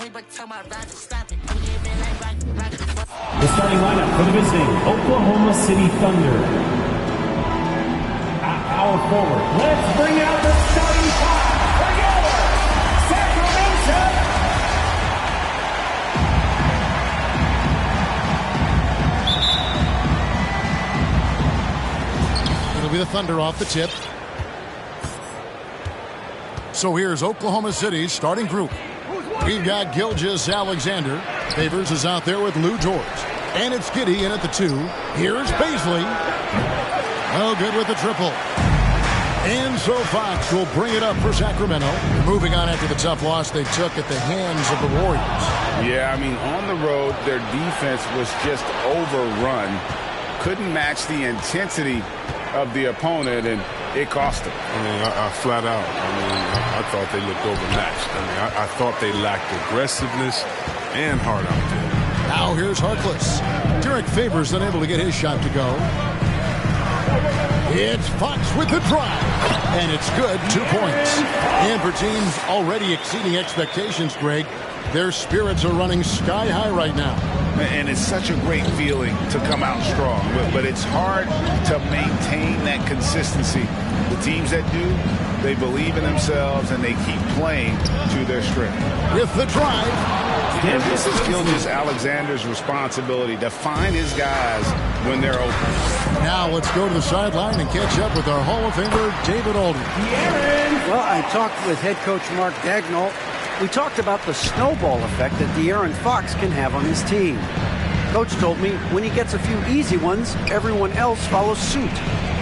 The starting lineup for the visiting Oklahoma City Thunder. At power forward, let's bring out the starting five for your Sacramento. It'll be the Thunder off the tip. So here's Oklahoma City's starting group. We've got Gilgeous-Alexander. Favors is out there with Lou George. And it's Giddey in at the 2. Here's Baisley. Oh, good with the triple. And so Fox will bring it up for Sacramento. Moving on after the tough loss they took at the hands of the Warriors. Yeah, I mean, on the road, their defense was just overrun. Couldn't match the intensity of the opponent, and it cost them. I mean, I flat out, I thought they looked overmatched. I thought they lacked aggressiveness and heart out there. Now here's Harkless. Derek Favors unable to get his shot to go. It's Fox with the drive. And it's good, 2 points. And for teams already exceeding expectations, Greg, their spirits are running sky high right now. And it's such a great feeling to come out strong, but it's hard to maintain that consistency. The teams that do, they believe in themselves and they keep playing to their strength. With the drive. And this is Gilgeous-Alexander's responsibility to find his guys when they're open. Now let's go to the sideline and catch up with our Hall of Famer, David Alden. Well, I talked with head coach Mark Dagnall. We talked about the snowball effect that De'Aaron Fox can have on his team. Coach told me when he gets a few easy ones, everyone else follows suit.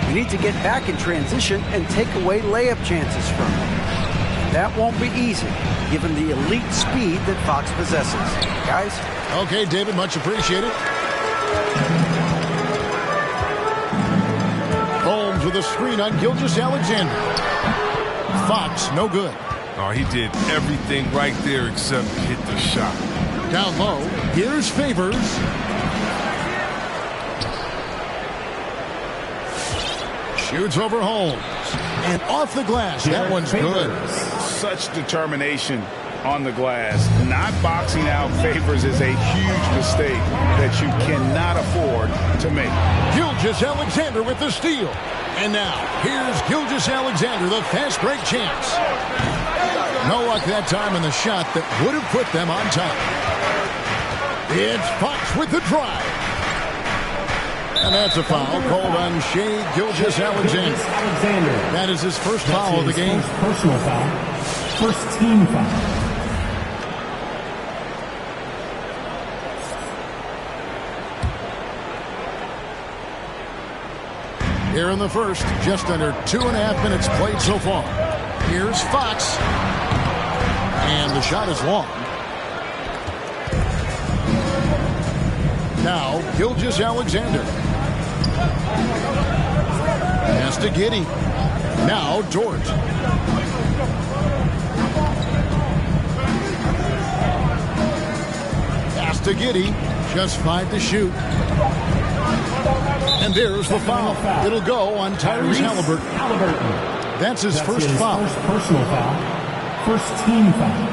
We need to get back in transition and take away layup chances from him. That won't be easy, given the elite speed that Fox possesses. Guys? Okay, David, much appreciated. Holmes with a screen on Gilgeous-Alexander. Fox, no good. Oh, he did everything right there except hit the shot. Down low, here's Favors. Shoots over Holmes. And off the glass. That one's good. Such determination on the glass. Not boxing out Favors is a huge mistake that you cannot afford to make. Gilgeous-Alexander with the steal. And now, here's Gilgeous-Alexander, the fast break chance. No luck that time in the shot that would have put them on top. It's Fox with the drive. And that's a foul called on Shai Gilgeous-Alexander. That is his first foul of the game. Personal foul. First team foul. Here in the first, just under 2.5 minutes played so far. Here's Fox. And the shot is long. Now, Gilgeous-Alexander. Pass to Giddey. Now, Dort. Pass to Giddey. Just 5 to shoot. And there's the foul. It'll go on Tyrese Halliburton. That's his first foul. First personal foul. First team foul.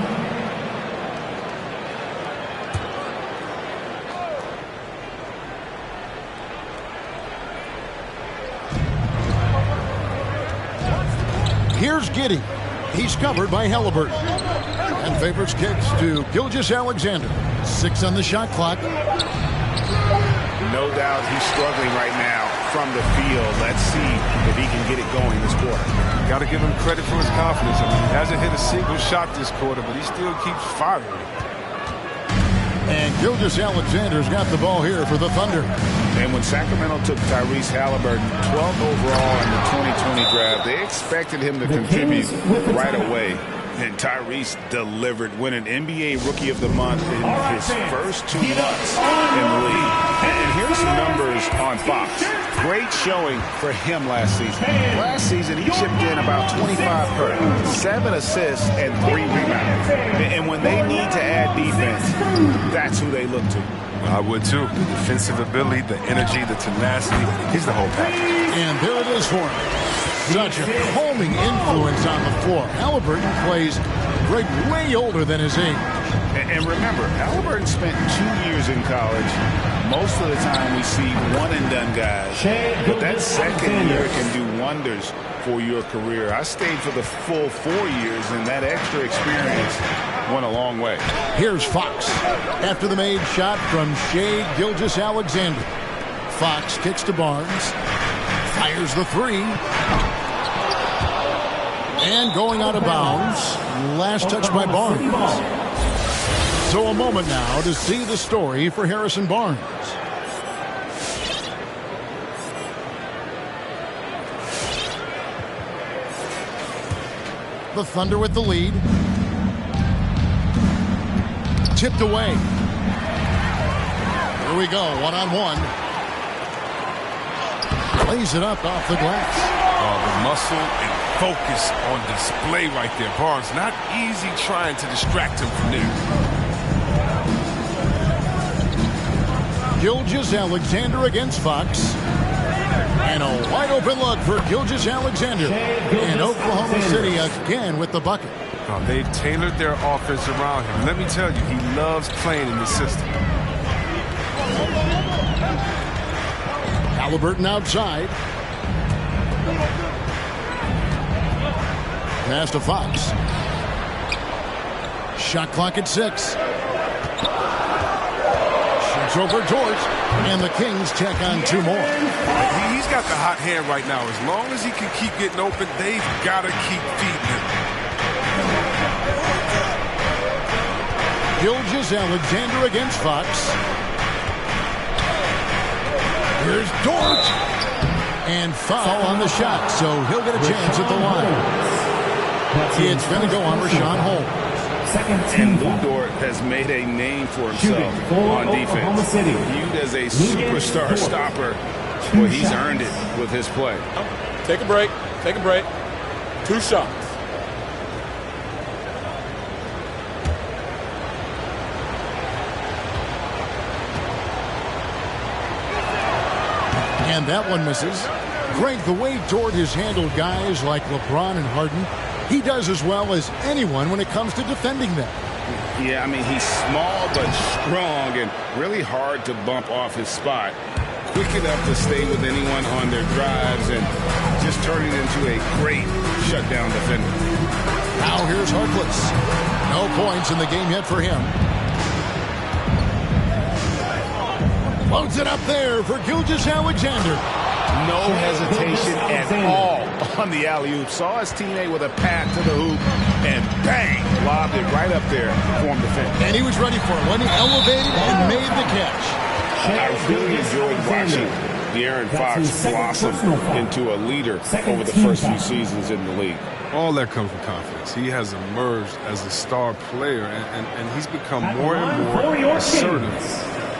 Here's Giddey. He's covered by Halliburton. And Favors kicks to Gilgeous-Alexander. 6 on the shot clock. No doubt he's struggling right now from the field. Let's see if he can get it going this quarter. Got to give him credit for his confidence. I mean, he hasn't hit a single shot this quarter, but he still keeps firing. And Gilgeous-Alexander's got the ball here for the Thunder. And when Sacramento took Tyrese Halliburton 12th overall in the 2020 draft, they expected him to contribute right away. And Tyrese delivered, winning NBA Rookie of the Month in his first 2 months in the league. And here's some numbers on Fox. Great showing for him last season. Last season, he chipped in about 25 per, 7 assists, and 3 rebounds. And when they need to add defense, that's who they look to. I would too. The defensive ability, the energy, the tenacity. He's the whole package. And there it is for him. Such a calming influence on the floor. Halliburton plays Greg way older than his age. And remember, Halliburton spent 2 years in college. Most of the time we see one-and-done guys. But that second year can do wonders for your career. I stayed for the full 4 years, and that extra experience went a long way. Here's Fox after the made shot from Shai Gilgeous-Alexander. Fox kicks to Barnes. Fires the three. And going out of bounds. Last touch by Barnes. So a moment now to see the story for Harrison Barnes. The Thunder with the lead. Tipped away. Here we go, one-on-one. Lays it up off the glass. The muscle and focus on display right there. Barnes, not easy trying to distract him from there. Gilgeous-Alexander against Fox. And a wide open look for Gilgeous-Alexander. And Oklahoma City again with the bucket. They've tailored their offense around him. Let me tell you, he loves playing in this system. Halliburton outside. Pass to Fox. Shot clock at 6. Shoots over George. And the Kings check on 2 more. He's got the hot hand right now. As long as he can keep getting open, they've got to keep feeding him. Gilgeous-Alexander against Fox. Here's Dort. And foul on the shot, so he'll get a chance at the line. It's going to go on Rashawn Holmes. And Lou Dort has made a name for himself on defense. Viewed as a superstar stopper. Well, he's earned it with his play. Take a break. Take a break. 2 shots. And that one misses. Greg, the way Dort has handled guys like LeBron and Harden, he does as well as anyone when it comes to defending them. Yeah, I mean, he's small but strong and really hard to bump off his spot. Quick enough to stay with anyone on their drives and just turn it into a great shutdown defender. Now here's Harkless. No points in the game yet for him. Loads it up there for Gilgeous-Alexander. No hesitation at all on the alley-oop. Saw his teammate with a pat to the hoop and bang, lobbed it right up there for him to finish. And he was ready for it when he elevated and made the catch. I really enjoyed watching De'Aaron Fox blossom into a leader over the first few seasons in the league. All that comes from confidence. He has emerged as a star player, and he's become more and more assertive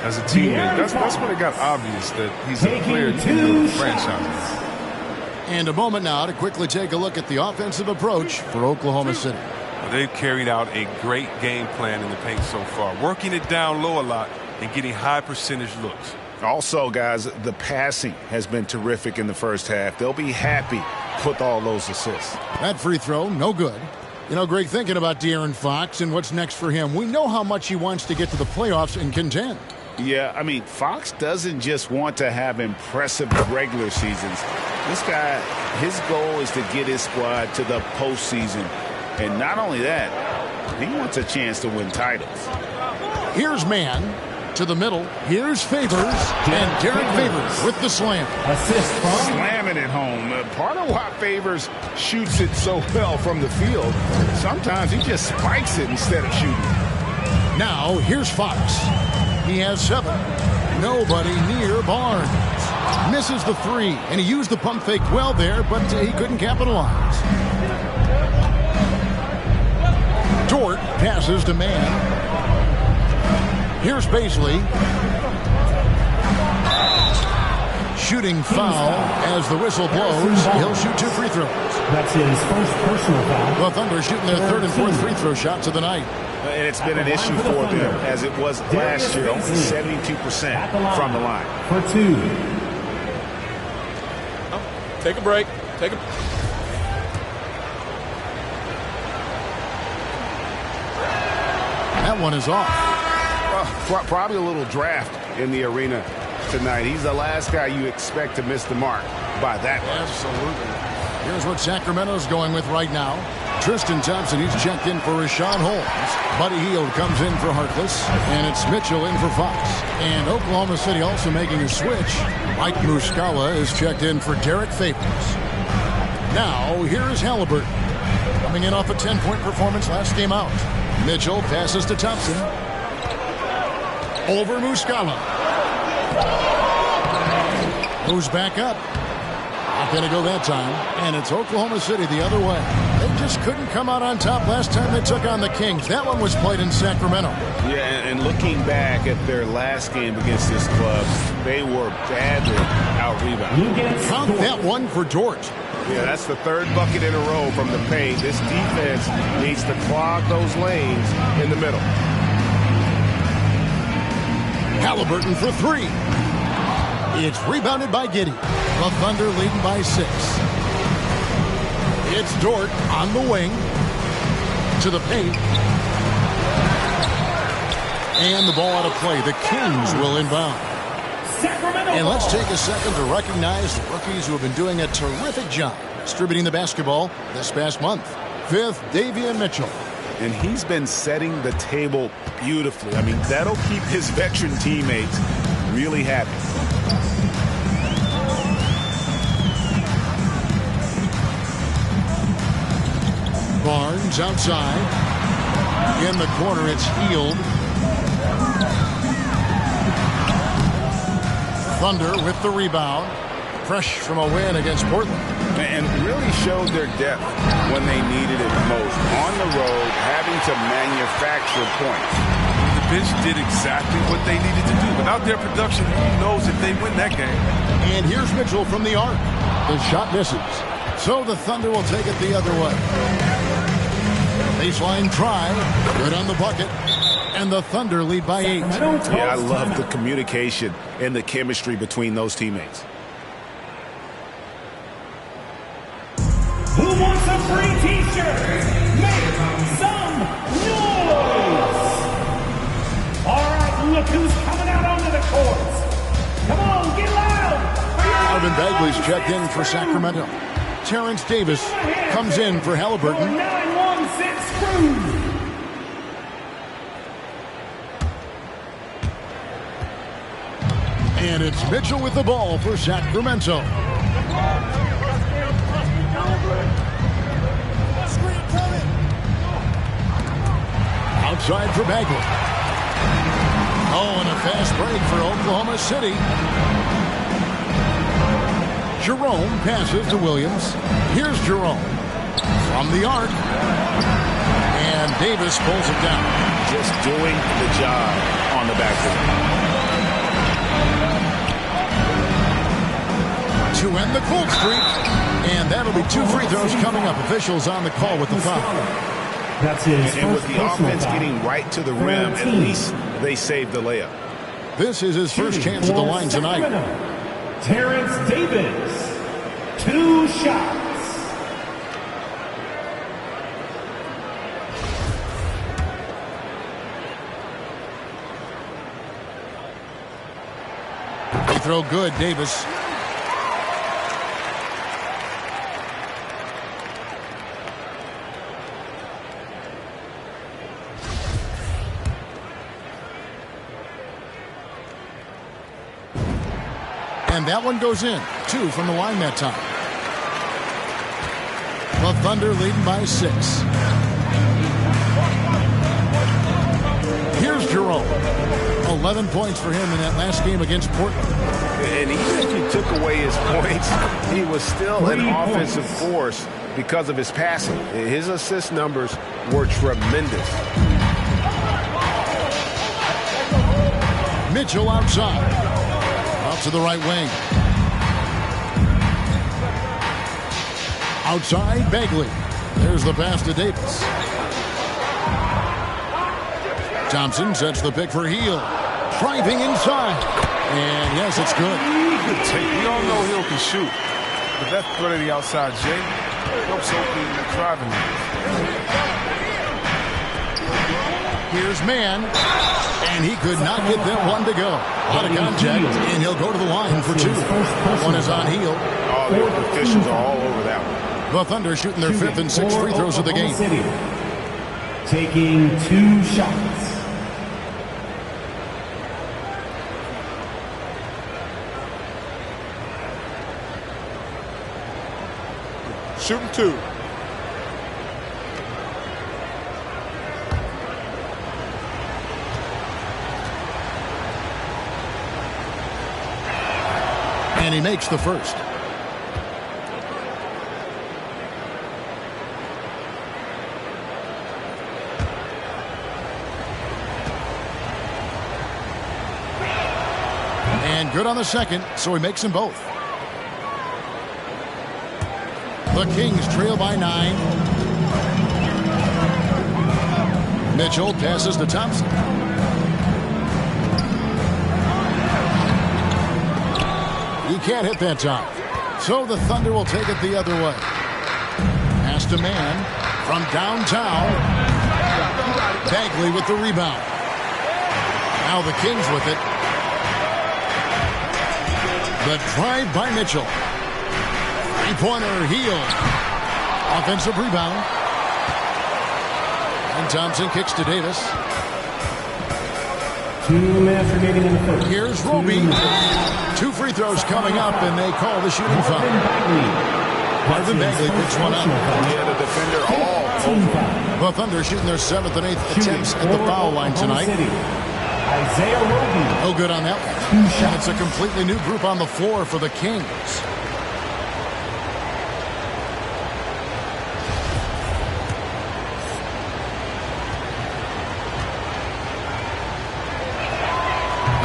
as a teammate. That's when it got obvious that he's a player you can build a franchise with. And a moment now to quickly take a look at the offensive approach for Oklahoma City. Well, they've carried out a great game plan in the paint so far, working it down low a lot and getting high percentage looks. Also, guys, the passing has been terrific in the first half. They'll be happy with all those assists. That free throw, no good. You know, Greg, thinking about De'Aaron Fox and what's next for him, we know how much he wants to get to the playoffs and contend. Yeah, I mean, Fox doesn't just want to have impressive regular seasons. This guy, his goal is to get his squad to the postseason. And not only that, he wants a chance to win titles. Here's Mann to the middle. Here's Favors. And Derek Favors with the slam. Assist from Slamming it home. Part of why Favors shoots it so well from the field, sometimes he just spikes it instead of shooting. Now, here's Fox. He has 7. Nobody near Barnes. Misses the 3, and he used the pump fake well there, but he couldn't capitalize. Dort passes to Mann. Here's Baisley. Shooting foul as the whistle blows. He'll shoot 2 free throws. That's his first personal foul. The Thunder shooting their 3rd and 4th free throw shots of the night. And it's been an issue for them, as it was last year, only 72% from the line. For 2. Take a break. Take a. that one is off. Well, probably a little draft in the arena tonight. He's the last guy you expect to miss the mark by that much. Absolutely. Here's what Sacramento's going with right now. Tristan Thompson, he's checked in for Rashawn Holmes. Buddy Hield comes in for Harkless. And it's Mitchell in for Fox. And Oklahoma City also making a switch. Mike Muscala is checked in for Derek Favors. Now, here is Halliburton. Coming in off a 10-point performance last game out. Mitchell passes to Thompson. Over Muscala. Moves back up. Not going to go that time. And it's Oklahoma City the other way. They just couldn't come out on top last time they took on the Kings. That one was played in Sacramento. Yeah, and looking back at their last game against this club, they were badly out-rebounded. Count that one for Dort. Yeah, that's the third bucket in a row from the paint. This defense needs to clog those lanes in the middle. Halliburton for three. It's rebounded by Giddey. The Thunder leading by 6. It's Dort on the wing to the paint. And the ball out of play. The Kings will inbound. And let's take a second to recognize the rookies who have been doing a terrific job distributing the basketball this past month. 5th, Davion Mitchell. And he's been setting the table beautifully. I mean, that'll keep his veteran teammates really happy. Barnes outside. In the corner, it's Hield. Thunder with the rebound. Fresh from a win against Portland. And really showed their depth when they needed it most. On the road, having to manufacture points. The bench did exactly what they needed to do. Without their production, who knows if they win that game. And here's Mitchell from the arc. The shot misses. So the Thunder will take it the other way. Baseline try. Good on the bucket. And the Thunder lead by 8. Yeah, I love the communication and the chemistry between those teammates. Who wants a free t-shirt? Make some noise! All right, look who's coming out onto the court. Come on, get loud! Marvin Bagley's checked in for Sacramento. Terrence Davis comes in for Halliburton. 916 Screws. And it's Mitchell with the ball for Sacramento. Outside for Bagley. Oh, and a fast break for Oklahoma City. Jerome passes to Williams. Here's Jerome from the arc. And Davis pulls it down. Just doing the job on the backboard. To end the cold streak. And that'll be 2 free throws coming up. Officials on the call with the foul. That's his and with the offense getting right to the rim, at least they saved the layup. This is his first chance at the line tonight. Terrence Davis, 2 shots. Free throw good, Davis. And that one goes in. 2 from the line that time. The Thunder leading by 6. Here's Jerome. 11 points for him in that last game against Portland. And even if you took away his points, he was still an offensive force because of his passing. His assist numbers were tremendous. Mitchell outside. To the right wing. Outside, Bagley. There's the pass to Davis. Thompson sets the pick for Hield. Driving inside. And yes, it's good. We all know Hield can shoot. But that threat of the outside, Jay, helps open the driving. Here's man, and he could not get that one to go. Out of contact, and he'll go to the line for 2. One is on heel. Oh, the officials are all over that one. The Thunder shooting their 5th and 6th free throws of the game. Taking 2 shots. Shooting 2. And he makes the first. And good on the second, so he makes them both. The Kings trail by 9. Mitchell passes to Thompson. He can't hit that time. So the Thunder will take it the other way. Pass to man from downtown. Bagley with the rebound. Now the Kings with it. The drive by Mitchell. Three-pointer, heel. Offensive rebound. And Thompson kicks to Davis. 2 minutes remaining in the first. Here's Roby. 2 free throws coming up, and they call the shooting foul. Marvin Bagley picks one up. Yeah, the defender all over. The Thunder shooting their 7th and 8th attempts at the foul line tonight. Isaiah Roby. No good on that one. And it's a completely new group on the floor for the Kings.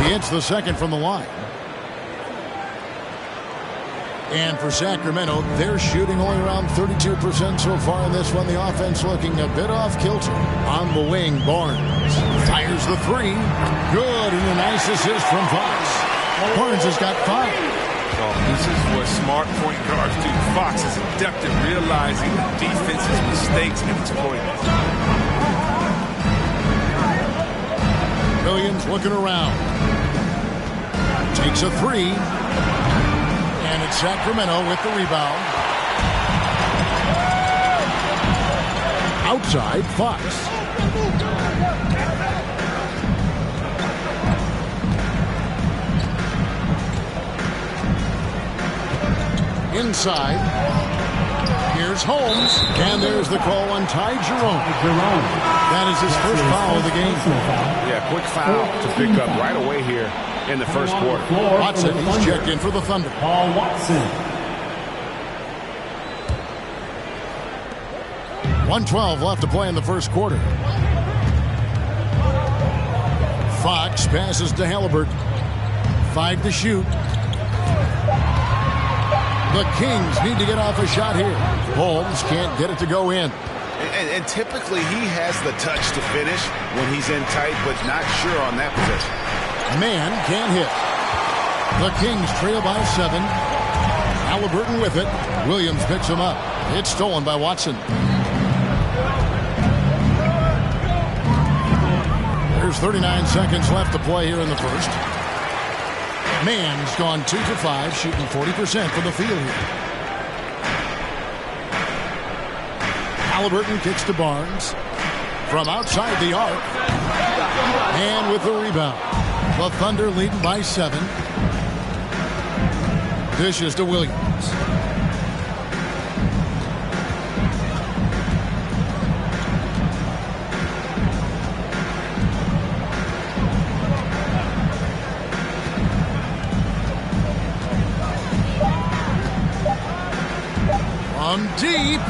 He hits the second from the line. And for Sacramento, they're shooting only around 32% so far in this one. The offense looking a bit off kilter. On the wing, Barnes fires the 3. Good, and a nice assist from Fox. Barnes has got 5. Oh, this is what smart point guards do. Fox is adept at realizing the defense's mistakes and exploiting them. Williams looking around. Takes a 3. And it's Sacramento with the rebound. Outside, Fox. Inside. Here's Holmes. And there's the call on Ty Jerome. That is his first foul of the game. Yeah, quick foul to pick up right away here in the first quarter. Watson, he's checked in for the Thunder. Paul Watson. 1:12 left to play in the first quarter. Fox passes to Halliburton. 5 to shoot. The Kings need to get off a shot here. Holmes can't get it to go in. And typically he has the touch to finish when he's in tight, but not sure on that possession. Man can't hit. The Kings trail by 7. Halliburton with it. Williams picks him up. It's stolen by Watson. There's 39 seconds left to play here in the first. Mann's gone 2 for 5, shooting 40% from the field here. Halliburton kicks to Barnes. From outside the arc. And with the rebound. The Thunder leading by 7. Dishes to Williams. From deep.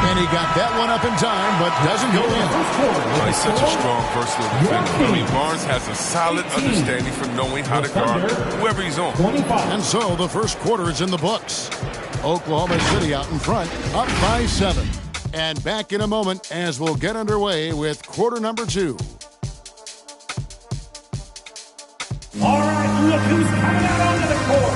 And he got that one up in time, but doesn't go in. Oh, he's such a strong personal defender. I mean, Barnes has a solid understanding for knowing how to guard whoever he's on. And so the first quarter is in the books. Oklahoma City out in front, up by 7. And back in a moment as we'll get underway with quarter number 2. All right, look who's coming out onto the court.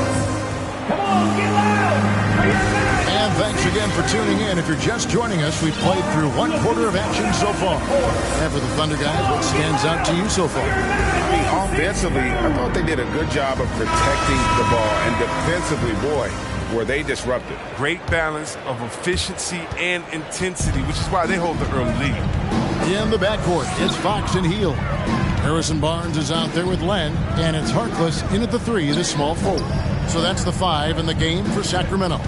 Come on, get loud for your man. And thanks again for tuning in. If you're just joining us, we've played through one quarter of action so far. And for the Thunder guys, what stands out to you so far? I mean, offensively, I thought they did a good job of protecting the ball. And defensively, boy, were they disruptive. Great balance of efficiency and intensity, which is why they hold the early lead. In the backcourt, it's Fox and Hield. Harrison Barnes is out there with Len, and it's Harkless in at the 3, the small forward. So that's the 5 in the game for Sacramento.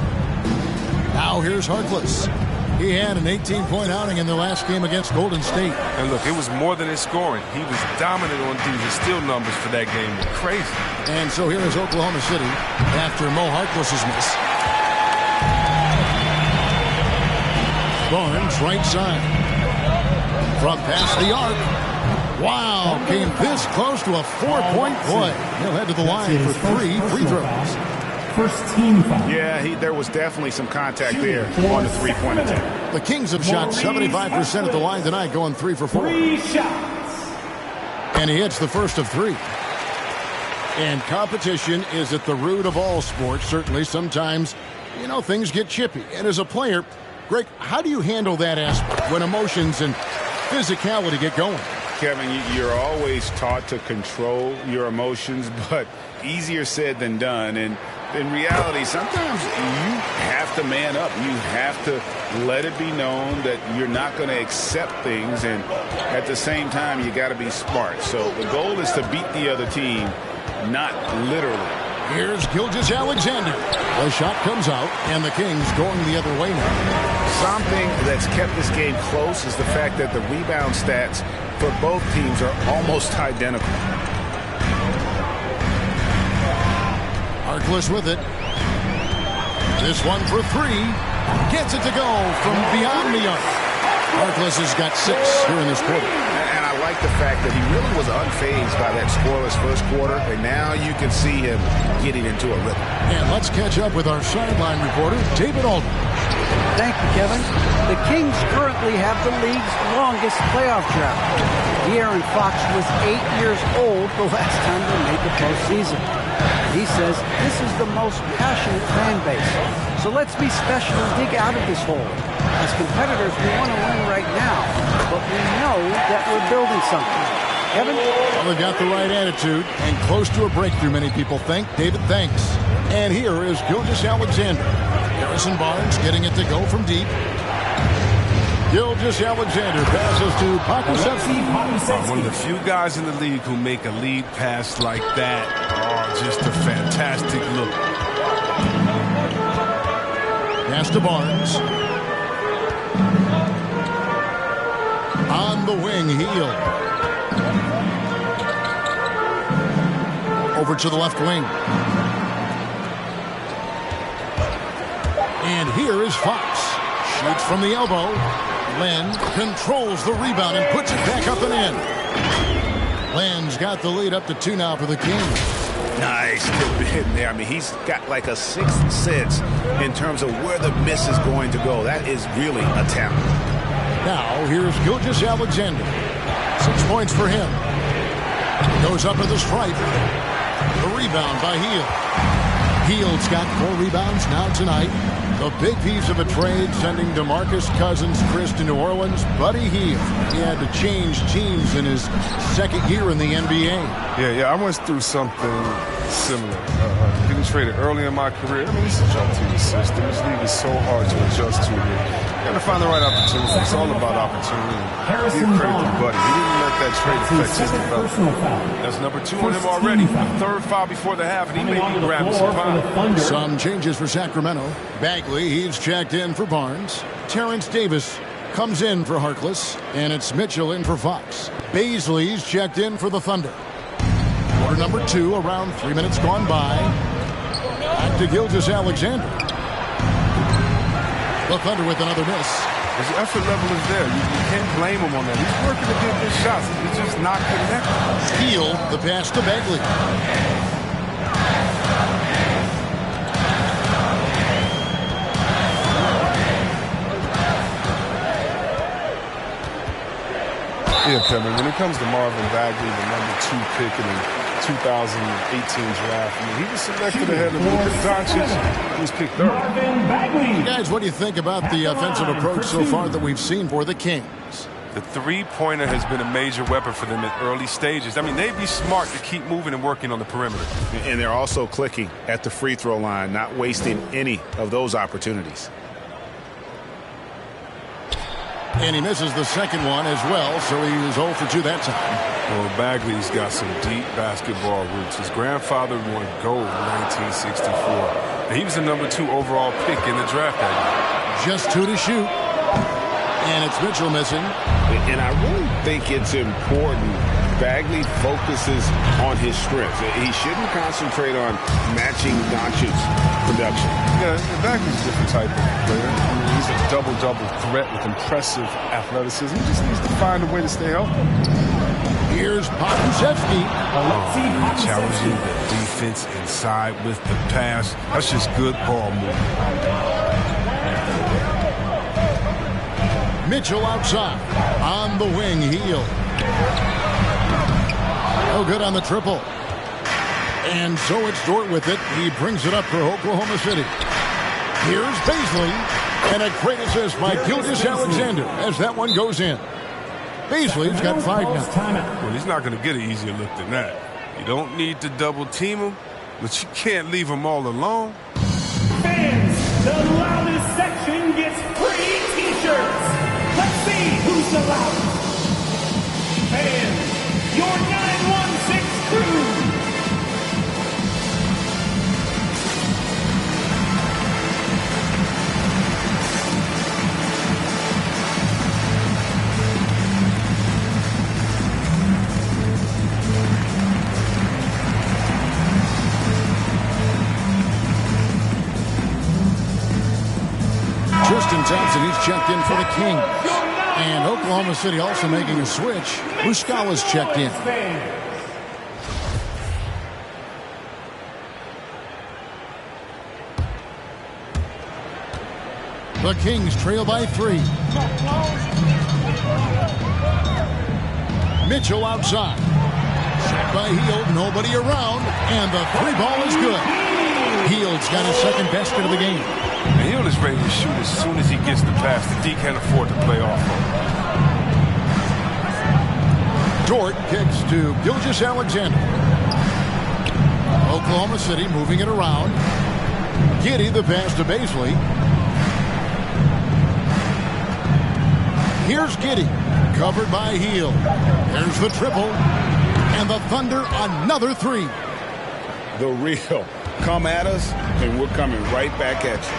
Now here's Harkless. He had an 18-point outing in their last game against Golden State. And look, it was more than his scoring. He was dominant on D. His steal numbers for that game were crazy. And so here is Oklahoma City after Mo Harkless's miss. Barnes, right side. From past the arc. Wow, came this close to a 4-point play. He'll head to the line for 3 free throws. First team foul. Yeah, there was definitely some contact there on the three-point attempt. The Kings have shot 75% at the line tonight, going 3 for 4. 3 shots. And he hits the first of 3. And competition is at the root of all sports. Certainly, sometimes, things get chippy. And as a player, Greg, how do you handle that aspect when emotions and physicality get going? Kevin, you're always taught to control your emotions, but easier said than done. And in reality, sometimes you have to man up. You have to let it be known that you're not going to accept things. And at the same time, you got to be smart. So the goal is to beat the other team, not literally. Here's Gilgeous-Alexander. The shot comes out, and the Kings going the other way now. Something that's kept this game close is the fact that the rebound stats for both teams are almost identical. Harkless with it. This one for 3. Gets it to go from beyond the arc. Harkless has got 6 here in this quarter. And I like the fact that he really was unfazed by that scoreless first quarter, and now you can see him getting into a rhythm. And let's catch up with our sideline reporter, David Aldridge. Thank you, Kevin. The Kings currently have the league's longest playoff drought. De'Aaron Fox was 8 years old the last time they made the postseason. He says this is the most passionate fan base. So let's be special and dig out of this hole. As competitors, we want to win right now, but we know that we're building something. Kevin? Well, they've got the right attitude and close to a breakthrough, many people think. David, thanks. And here is Gilgeous-Alexander. Harrison Barnes getting it to go from deep. Gilgeous-Alexander passes to Pokusevski. One of the few guys in the league who make a lead pass like that. Oh, just a fantastic look. Pass to Barnes. On the wing, Hield. Over to the left wing. And here is Fox. Shoots from the elbow. Len controls the rebound and puts it back up and in. Len's got the lead up to 2 now for the Kings. Nice tip in there. I mean, he's got like a sixth sense in terms of where the miss is going to go. That is really a talent. Now, here's Gilgeous-Alexander. 6 points for him. Goes up to the stripe. The rebound by Hield. Hield's got 4 rebounds now tonight. The big piece of a trade sending DeMarcus Cousins-Christ to New Orleans, Buddy Hield. He had to change teams in his second year in the NBA. Yeah, I went through something similar. Getting traded early in my career. I mean, this is a jump to the system. This league is so hard to adjust to. You got to find the right opportunity. It's all about opportunity. Give credit to Buddy. He didn't let that trade affect his development. That's number 2 on him already. The third foul before the half, and he may be grabbing some foul. Some changes for Sacramento. Bagley, he's checked in for Barnes. Terrence Davis comes in for Harkless, and it's Mitchell in for Fox. Baisley's checked in for the Thunder. Quarter number 2, around 3 minutes gone by. Back to Gilgeous-Alexander. The Thunder with another miss. His effort level is there. You can't blame him on that. He's working to get good shots. He's just not connected. Hield, the pass to Bagley. Yeah, Kevin, when it comes to Marvin Bagley, the number 2 pick in 2018 draft. I mean, he was selected ahead of Luka Doncic. He was picked third. Guys, what do you think about the offensive approach so far that we've seen for the Kings? The three-pointer has been a major weapon for them at early stages. I mean, they'd be smart to keep moving and working on the perimeter. And they're also clicking at the free throw line, not wasting any of those opportunities. And he misses the second one as well, so he was 0 for 2 that time. Well, Bagley's got some deep basketball roots. His grandfather won gold in 1964. And he was the #2 overall pick in the draft that year. Just 2 to shoot. And it's Mitchell missing. And I really think it's important Bagley focuses on his strengths. He shouldn't concentrate on matching Doncic's production. Yeah, Bagley's a different type of player. I mean, he's a double-double threat with impressive athleticism. He just needs to find a way to stay healthy. Here's Pokusevski. Challenging the defense inside with the pass. That's just good ball movement. Mitchell outside. On the wing, Hield. No good on the triple. And so it's Dort with it. He brings it up for Oklahoma City. Here's Baisley. And a great assist by Gilgeous-Alexander as that one goes in. Baisley's got 5 now. Well, he's not going to get an easier look than that. You don't need to double team him, but you can't leave him all alone. Fans, the loudest section gets free t-shirts. Let's see who's the loudest. Fans, your 916 crew. Tristan Thompson, he's checked in for the Kings. And Oklahoma City also making a switch. Muscala's checked in. The Kings trail by 3. Mitchell outside. Set by Hield, nobody around, and the 3 ball is good. Hield's got his second basket of the game. And Hield is ready to shoot as soon as he gets the pass. The D can't afford to play off of him. Dort kicks to Gilgeous-Alexander. Oklahoma City moving it around. Giddey the pass to Baisley. Here's Giddey, covered by Hield. There's the triple. And the Thunder another 3. The real. Come at us, and we're coming right back at you.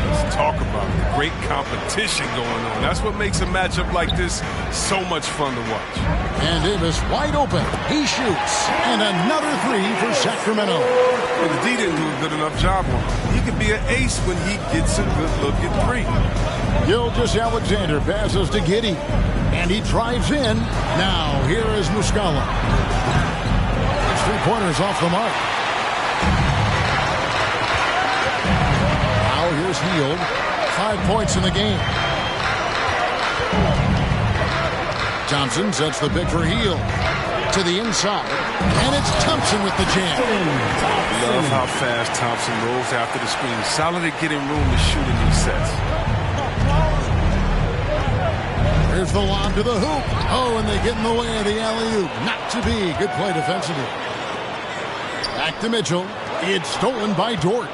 Let's talk about the great competition going on. That's what makes a matchup like this so much fun to watch. And Davis wide open. He shoots. And another 3 for Sacramento. Well, the D didn't do a good enough job on him. He can be an ace when he gets a good look at 3. Gilgeous-Alexander passes to Giddey. And he drives in. Now, here is Muscala. His 3-pointers off the mark. Here's Hield. 5 points in the game. Thompson sets the pick for Hield. To the inside. And it's Thompson with the jam. Love how fast Thompson rolls after the screen. Solid at getting room to shoot in these sets. Here's the lob to the hoop. Oh, and they get in the way of the alley-oop. Not to be. Good play defensively. Back to Mitchell. It's stolen by Dort.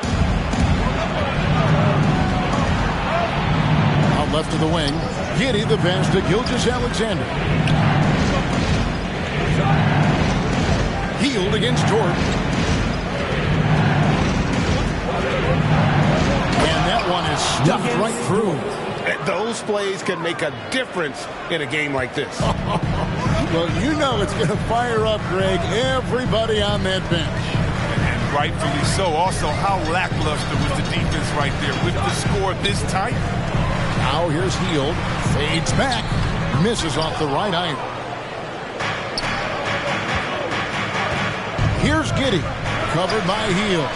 Left to the wing. Giddey the pass to Gilgeous-Alexander. Hield against Dort. And that one is stuffed right through. Those plays can make a difference in a game like this. Well, you know it's going to fire up, Greg, everybody on that bench. And rightfully so. Also, how lackluster was the defense right there with the score this tight. Now here's Hield. Fades back. Misses off the right iron. Here's Giddey. Covered by Hield.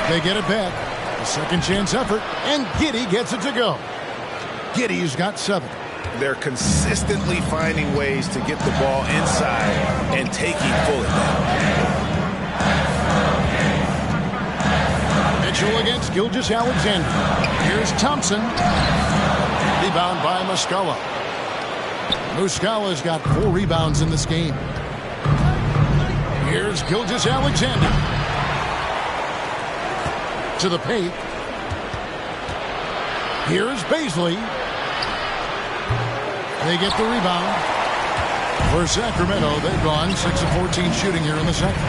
They get it back. A second chance effort. And Giddey gets it to go. Giddey's got 7. They're consistently finding ways to get the ball inside and taking full advantage. Mitchell against Gilgeous-Alexander. Here's Thompson. Rebound by Muscala. Muscala's got 4 rebounds in this game. Here's Gilgeous-Alexander. To the paint. Here's Baisley. They get the rebound. For Sacramento, they've gone 6 of 14 shooting here in the second.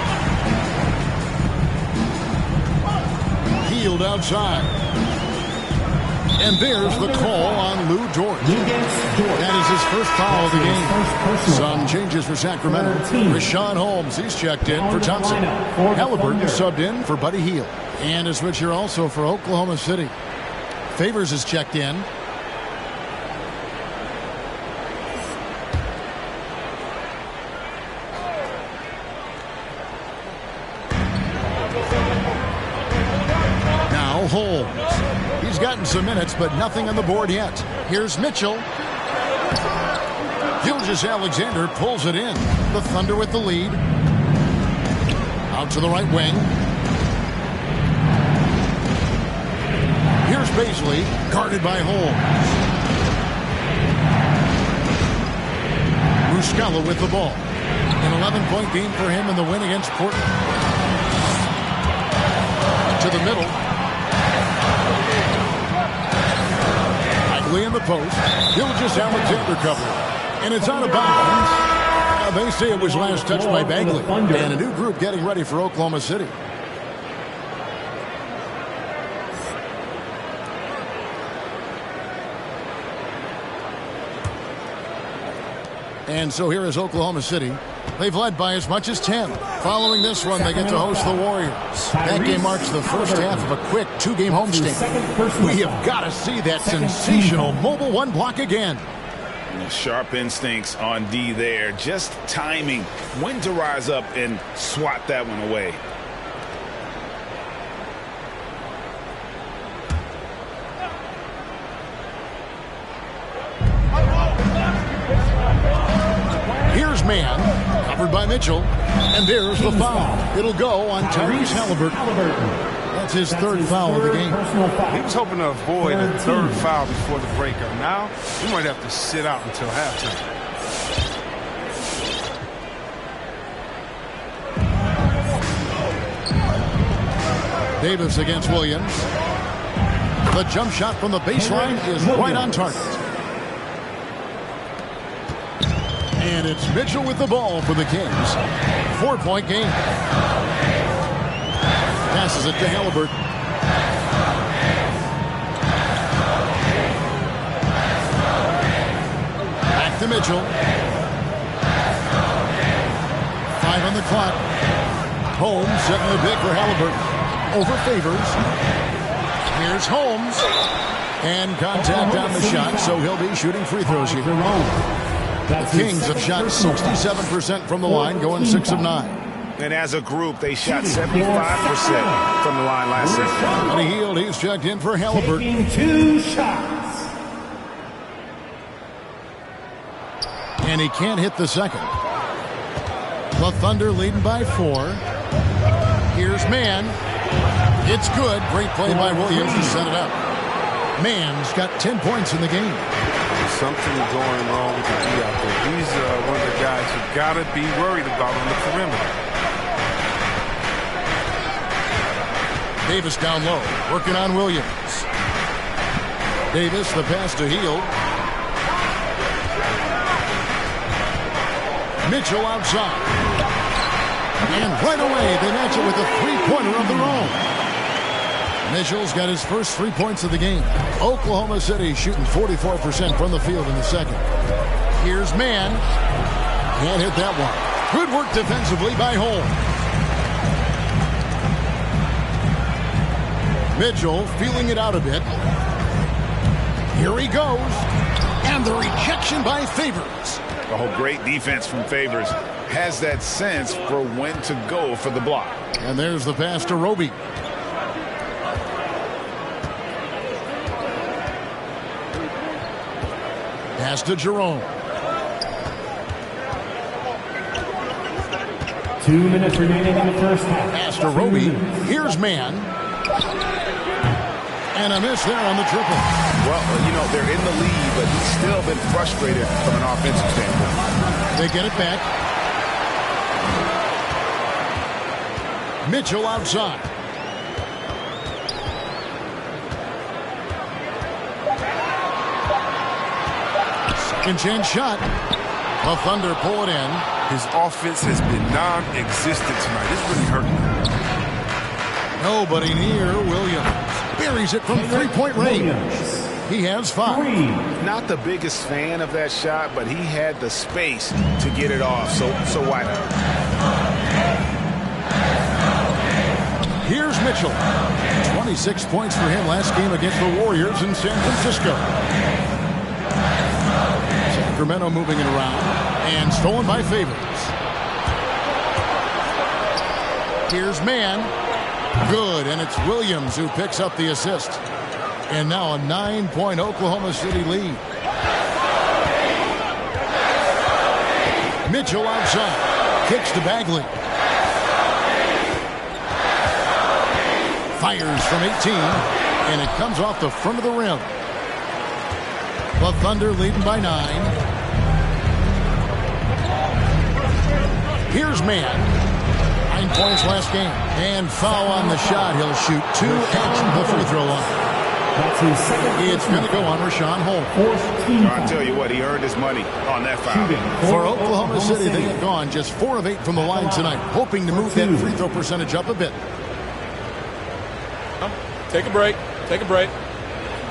Healed outside. And there's the call on Lou Dort. That is his first foul of the game. Some changes for Sacramento. Rashawn Holmes, he's checked in for Thompson. Halliburton subbed in for Buddy Hield. And a switch here also for Oklahoma City. Favors is checked in. Now Holmes. He's gotten some minutes, but nothing on the board yet. Here's Mitchell. Gilgeous-Alexander pulls it in. The Thunder with the lead. Out to the right wing. Here's Baisley, guarded by Holmes. Muscala with the ball. An 11-point game for him in the win against Portland. To the middle. In the post, Gilgeous-Alexander cover, and it's out of bounds. They say it was last touched by Bagley, and a new group getting ready for Oklahoma City. And so here is Oklahoma City. They've led by as much as 10. Following this one, they get to host the Warriors. That game marks the first half of a quick 2-game homestand. We have got to see that sensational mobile 1 block again. Sharp instincts on D there. Just timing when to rise up and swat that one away. Here's man, covered by Mitchell, and there's the foul. It'll go on Tyrese Halliburton. That's his third foul of the game. He was hoping to avoid a third foul before the breakup. Now, he might have to sit out until halftime. Davis against Williams. The jump shot from the baseline is right on target. And it's Mitchell with the ball for the Kings. 4-point game. Passes it to Halliburton. Back to Mitchell. 5 on the clock. Holmes setting the pick for Halliburton. Over Favors. Here's Holmes. And contact on the shot, so he'll be shooting free throws here. The Kings have shot 67% from the line, going 6 of 9. And as a group, they shot 75% from the line last season. Buddy Hield, he's checked in for Halliburton. Taking 2 shots. And he can't hit the second. The Thunder leading by 4. Here's Mann. It's good. Great play by Williams to set it up. Mann's got 10 points in the game. Something going wrong with the D out there. He's one of the guys you got to be worried about on the perimeter. Davis down low, working on Williams. Davis, the pass to Hield. Mitchell outside. And right away, they match it with a three-pointer of their own. Mitchell's got his first 3 points of the game. Oklahoma City shooting 44% from the field in the second. Here's Mann. Can't hit that one. Good work defensively by Holmes. Mitchell feeling it out a bit. Here he goes. And the rejection by Favors. Oh, great defense from Favors. Has that sense for when to go for the block. And there's the pass to Roby. Pass to Jerome. 2 minutes remaining in the first half. Pass to Roby. Here's Mann. And a miss there on the triple. Well, you know, they're in the lead, but he's still been frustrated from an offensive standpoint. They get it back. Mitchell outside. Second chance shot. The Thunder pull it in. His offense has been non-existent tonight. It's really hurting him. Nobody near Williams. Buries it from three-point range. He has 5. Not the biggest fan of that shot, but he had the space to get it off, so why not? Here's Mitchell. 26 points for him last game against the Warriors in San Francisco. Sacramento moving it around and stolen by Favors. Here's Mann. Good, and it's Williams who picks up the assist. And now a 9-point Oklahoma City lead. Mitchell outside. Kicks to Bagley. Fires from 18, and it comes off the front of the rim. The Thunder leading by 9. Here's Mann. 9 points last game. And foul on the shot. He'll shoot 2 at the free throw line. It's going to go on Rashawn Holmes. I'll tell you what, he earned his money on that foul. For Oklahoma City, they have gone just 4 of 8 from the line tonight, hoping to move that free throw percentage up a bit. Take a break. Take a break.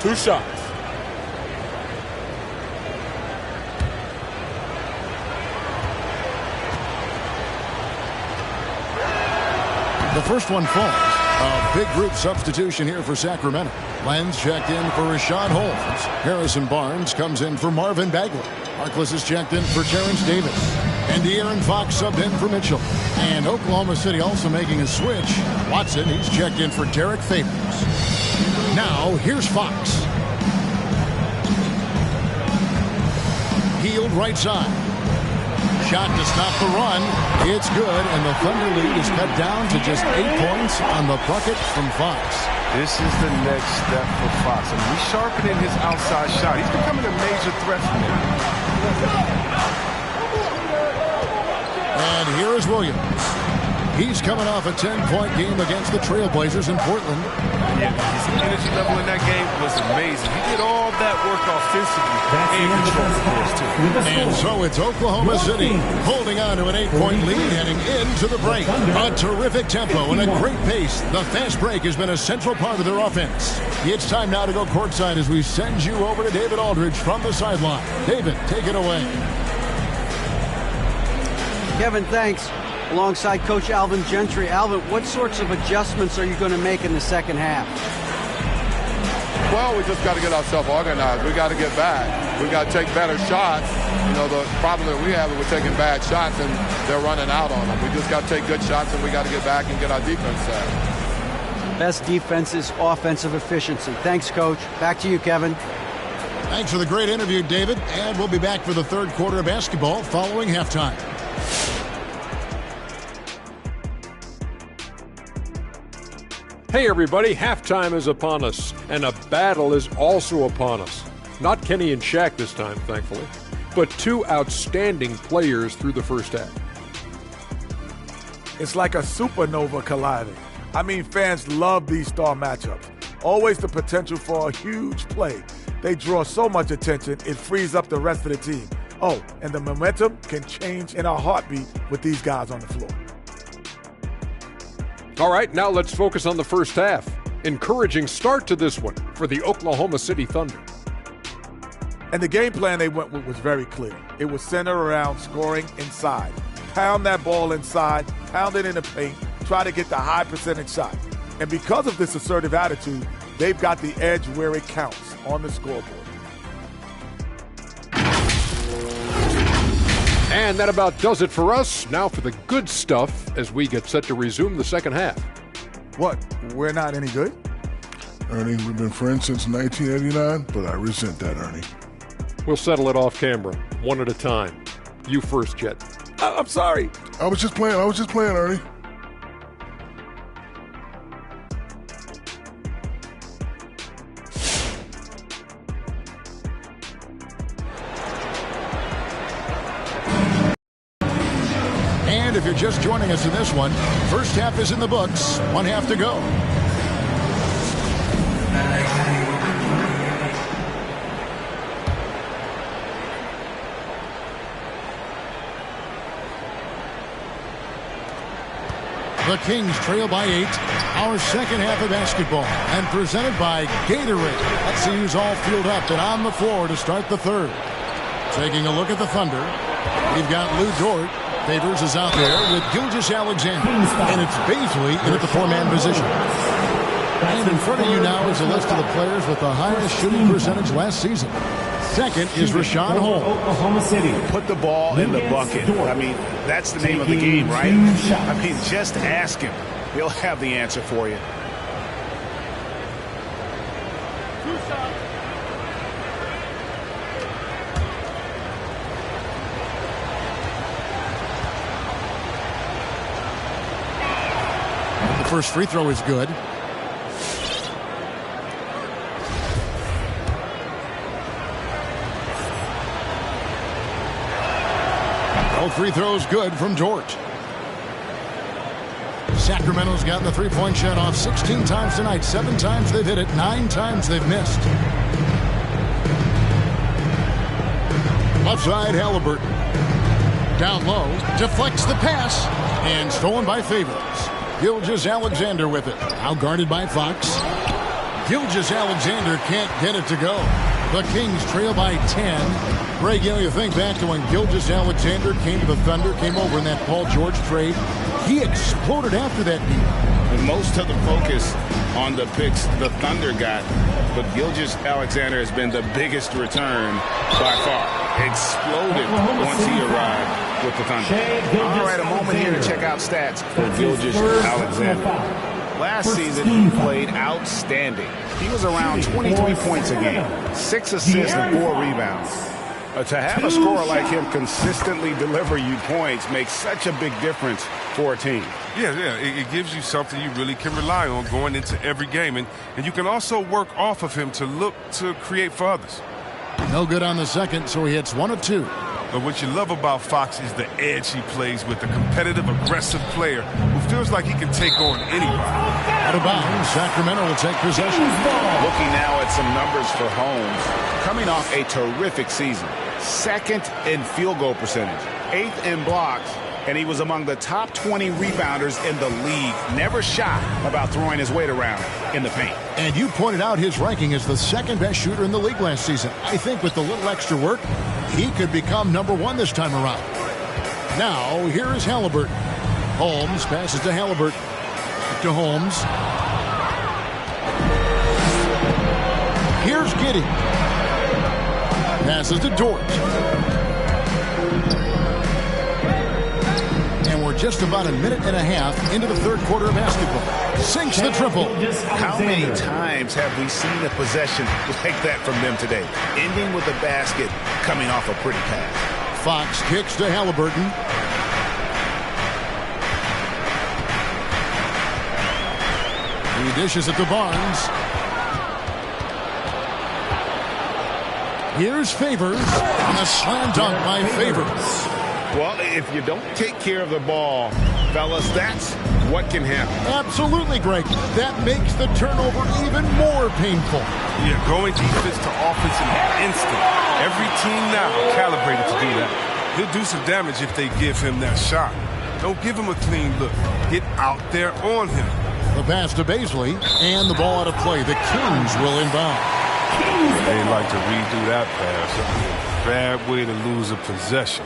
2 shots. The first one falls. A big group substitution here for Sacramento. Lenz checked in for Rashawn Holmes. Harrison Barnes comes in for Marvin Bagley. Harkless is checked in for Terrence Davis. And De'Aaron Fox subbed in for Mitchell. And Oklahoma City also making a switch. Watson, he's checked in for Derek Favors. Now, here's Fox. Healed right side. Shot to stop the run. It's good, and the Thunder lead is cut down to just 8 points on the bucket from Fox. This is the next step for Fox. I mean, he's sharpening his outside shot. He's becoming a major threat for him. And here is Williams. He's coming off a 10-point game against the Trailblazers in Portland. Yeah, his energy level in that game was amazing. He did all that work offensively and control the course, too. And so it's Oklahoma City holding on to an 8-point lead heading into the break. A terrific tempo and a great pace. The fast break has been a central part of their offense. It's time now to go courtside as we send you over to David Aldridge from the sideline. David, take it away. Kevin, thanks. Alongside Coach Alvin Gentry. Alvin, what sorts of adjustments are you going to make in the second half? Well, we just got to get ourselves organized. We got to get back. We got to take better shots. You know, the problem that we have is we're taking bad shots and they're running out on them. We just got to take good shots and we got to get back and get our defense set. Best defense is offensive efficiency. Thanks, Coach. Back to you, Kevin. Thanks for the great interview, David. And we'll be back for the third quarter of basketball following halftime. Hey everybody, halftime is upon us, and a battle is also upon us. Not Kenny and Shaq this time, thankfully, but 2 outstanding players through the first half. It's like a supernova colliding. I mean, fans love these star matchups. Always the potential for a huge play. They draw so much attention, it frees up the rest of the team. Oh, and the momentum can change in a heartbeat with these guys on the floor. All right, now let's focus on the first half. Encouraging start to this one for the Oklahoma City Thunder. And the game plan they went with was very clear. It was centered around scoring inside. Pound that ball inside, pound it in the paint, try to get the high percentage shot. And because of this assertive attitude, they've got the edge where it counts on the scoreboard. And that about does it for us. Now for the good stuff as we get set to resume the second half. What? We're not any good? Ernie, we've been friends since 1989, but I resent that, Ernie. We'll settle it off camera, one at a time. You first, Jet. I'm sorry. I was just playing, Ernie. And if you're just joining us in this one, first half is in the books. 1 half to go. The Kings trail by 8. Our second half of basketball, and presented by Gatorade. Let's see who's all fueled up and on the floor to start the third. Taking a look at the Thunder, we've got Lou Dort. Favors is out there with Gilgeous-Alexander, and it's Baisley in at the 4-man position. And in front of you now is a list of the players with the highest shooting percentage last season. Second is Rashawn Holmes. Oklahoma City. Put the ball in the bucket. I mean, that's the name of the game, right? I mean, just ask him. He'll have the answer for you. The first free throw is good. All free throws good from Dort. Sacramento's gotten the three-point shot off 16 times tonight. 7 times they've hit it. 9 times they've missed. Left side, Halliburton. Down low, deflects the pass, and stolen by Favors. Gilgeous-Alexander with it. Now guarded by Fox. Gilgeous-Alexander can't get it to go. The Kings trail by 10. Greg, you think back to when Gilgeous-Alexander came to the Thunder, came over in that Paul George trade. He exploded after that deal. And most of the focus on the picks the Thunder got, but Gilgeous-Alexander has been the biggest return by far. Exploded once he arrived with the Thunder. All right, a moment here to check out stats for Gilgeous-Alexander. Last season, he played outstanding. He was around 23 points a game, 6 assists and 4 rebounds. To have a scorer like him consistently deliver you points makes such a big difference for a team. Yeah, it gives you something you really can rely on going into every game. And you can also work off of him to look to create for others. No good on the second, so he hits 1 of 2. But what you love about Fox is the edge he plays with, a competitive, aggressive player who feels like he can take on anybody. Out of bounds, Sacramento will take possession. Looking now at some numbers for Holmes, coming off a terrific season. 2nd in field goal percentage, 8th in blocks, and he was among the top 20 rebounders in the league. Never shy about throwing his weight around in the paint. And you pointed out his ranking as the 2nd best shooter in the league last season. I think with a little extra work, he could become #1 this time around. Now, here is Halliburton. Holmes passes to Halliburton. To Holmes. Here's Giddey. Passes to Dort. And we're just about a minute and a half into the third quarter of basketball. Sinks the triple. How many times have we seen a possession like that from them today? Ending with a basket, coming off a pretty pass. Fox kicks to Halliburton. He dishes it to Barnes. Here's Favors on a slam dunk by Favors. Well, if you don't take care of the ball, fellas, that's what can happen. Absolutely, Greg. That makes the turnover even more painful. Yeah, going defense to offense in an instant. Every team now calibrated to do that. He'll do some damage if they give him that shot. Don't give him a clean look. Get out there on him. The pass to Baisley, and the ball out of play. The Kings will inbound. They like to redo that pass. Bad way to lose a possession.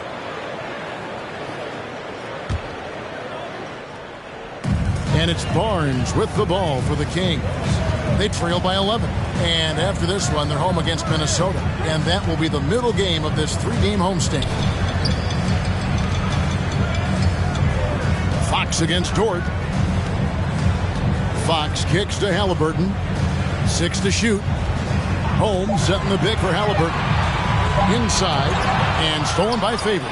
And it's Barnes with the ball for the Kings. They trail by 11. And after this one, they're home against Minnesota. And that will be the middle game of this 3-game homestand. Fox against Dort. Fox kicks to Halliburton. 6 to shoot. Holmes setting the pick for Halliburton. Inside and stolen by Favors.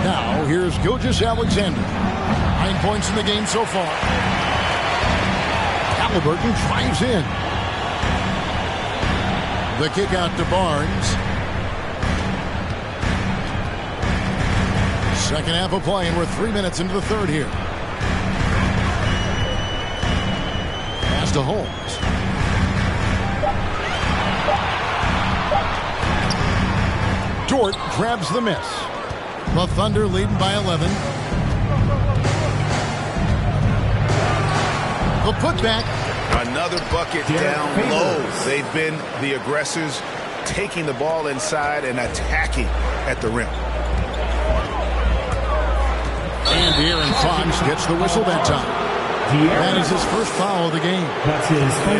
Now here's Gilgeous-Alexander. 9 points in the game so far. Halliburton drives in. The kick out to Barnes. Second half of play, and we're 3 minutes into the third here. Pass to Holmes. Dort grabs the miss. The Thunder leading by 11. The putback. Another bucket down low. They've been the aggressors, taking the ball inside and attacking at the rim. And De'Aaron Fox gets the whistle that time. That is his first foul of the game.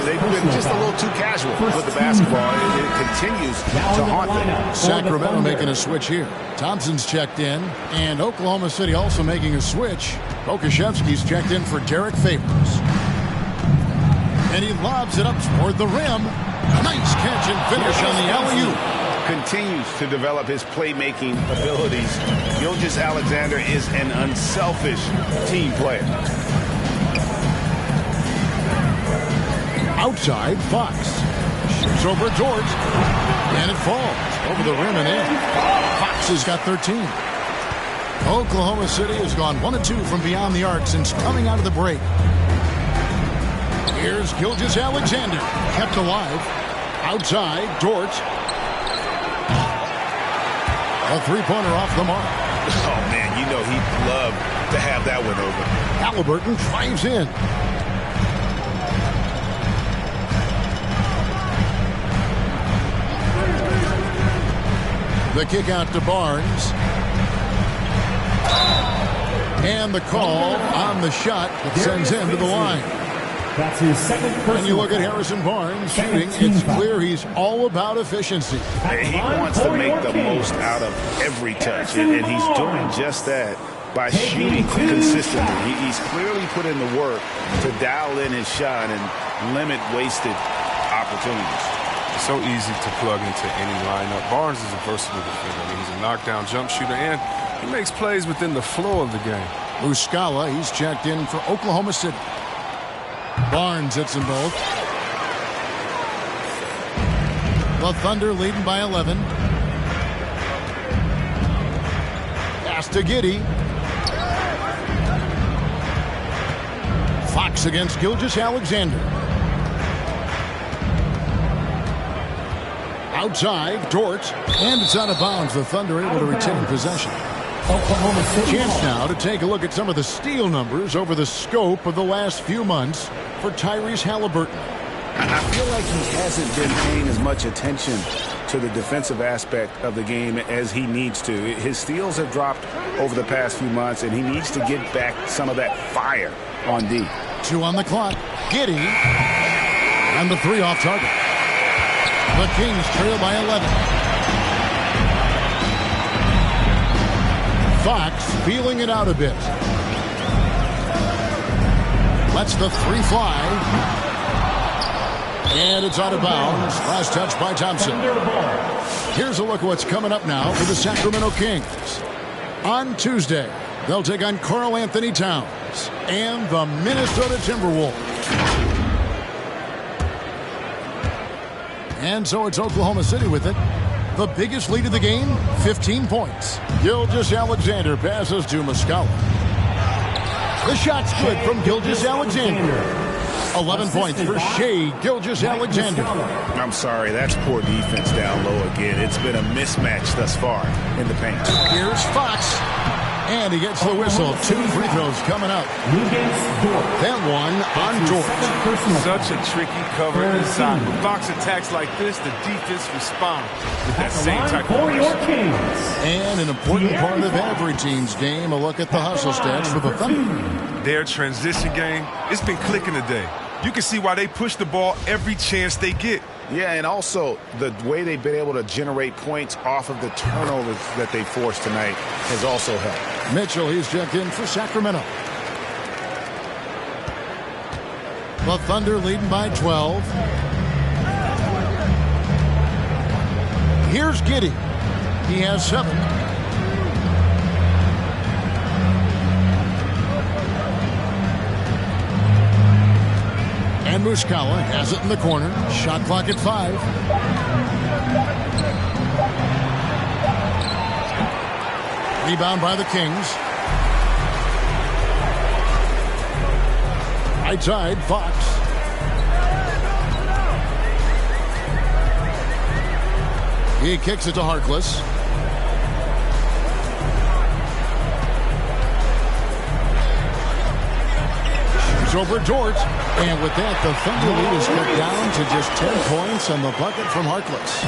They've been just a little too casual with the basketball. It continues to haunt them. Sacramento making a switch here. Thompson's checked in, and Oklahoma City also making a switch. Okashevsky's checked in for Derek Favors. And he lobs it up toward the rim. Nice catch and finish on the alley-oop. Continues to develop his playmaking abilities. Gilgeous-Alexander is an unselfish team player. Outside, Fox shoots over Dort, and it falls over the rim and in. Fox has got 13. Oklahoma City has gone 1 of 2 from beyond the arc since coming out of the break. Here's Gilgeous-Alexander, kept alive. Outside, Dort. A three-pointer off the mark. Oh, man, you know he'd love to have that one over. Halliburton drives in. The kick out to Barnes. And the call on the shot that sends him to the line. That's his second. When you look at Harrison Barnes shooting, it's clear he's all about efficiency. He wants to make the most out of every touch, and he's doing just that by shooting consistently. He's clearly put in the work to dial in his shot and limit wasted opportunities. So easy to plug into any lineup. Barnes is a versatile defender. I mean, he's a knockdown jump shooter, and he makes plays within the flow of the game. Muscala, he's checked in for Oklahoma City. Barnes hits them both. The Thunder leading by 11. Pass to Giddey. Fox against Gilgeous-Alexander. Outside, Dort, and it's out of bounds. The Thunder able to retain possession. Oklahoma City. Chance now to take a look at some of the steal numbers over the scope of the last few months for Tyrese Halliburton. I feel like he hasn't been paying as much attention to the defensive aspect of the game as he needs to. His steals have dropped over the past few months, and he needs to get back some of that fire on D. 2 on the clock. Giddey. And the 3 off target. The Kings trail by 11. Fox feeling it out a bit. Lets the 3 fly. And it's out of bounds. Last touch by Thompson. Here's a look at what's coming up now for the Sacramento Kings. On Tuesday, they'll take on Karl Anthony Towns and the Minnesota Timberwolves. And so it's Oklahoma City with it. The biggest lead of the game, 15 points. Gilgeous-Alexander passes to Muscala. The shot's good from Gilgeous-Alexander. 11 points for Shai Gilgeous-Alexander. I'm sorry, that's poor defense down low again. It's been a mismatch thus far in the paint. Here's Fox. And he gets the whistle. 2 free throws coming up. That one on Dort. Such a tricky cover inside. When Fox attacks like this, the defense responds with that same type of pressure. And an important part of every team's game, a look at the hustle stats for the Thunder. Their transition game, it's been clicking today. You can see why they push the ball every chance they get. Yeah, and also the way they've been able to generate points off of the turnovers that they forced tonight has also helped. Mitchell, he's checked in for Sacramento. The Thunder leading by 12. Here's Giddey. He has 7. And Muscala has it in the corner. Shot clock at 5. Rebound by the Kings. Right side, Fox. He kicks it to Harkless. Shoots over Dort. And with that, the Thunder lead is cut down to just 10 points on the bucket from Harkless.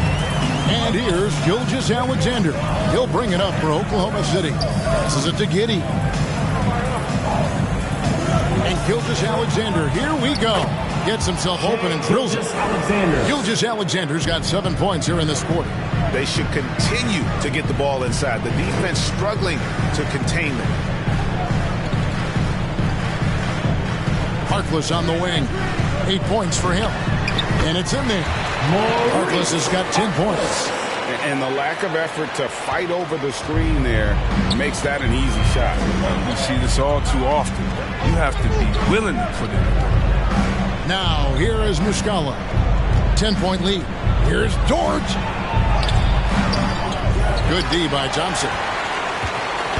And here's Gilgeous-Alexander. He'll bring it up for Oklahoma City. This is it to Giddey. And Gilgeous-Alexander, here we go. Gets himself open and drills it. Gilgeous-Alexander's got 7 points here in this quarter. They should continue to get the ball inside. The defense struggling to contain them. Harkless on the wing. 8 points for him. And it's in there. Harkless has got 10 points. And the lack of effort to fight over the screen there makes that an easy shot. We see this all too often. You have to be willing to put it in. Now, here is Muscala. 10-point lead. Here's Dort. Good D by Thompson.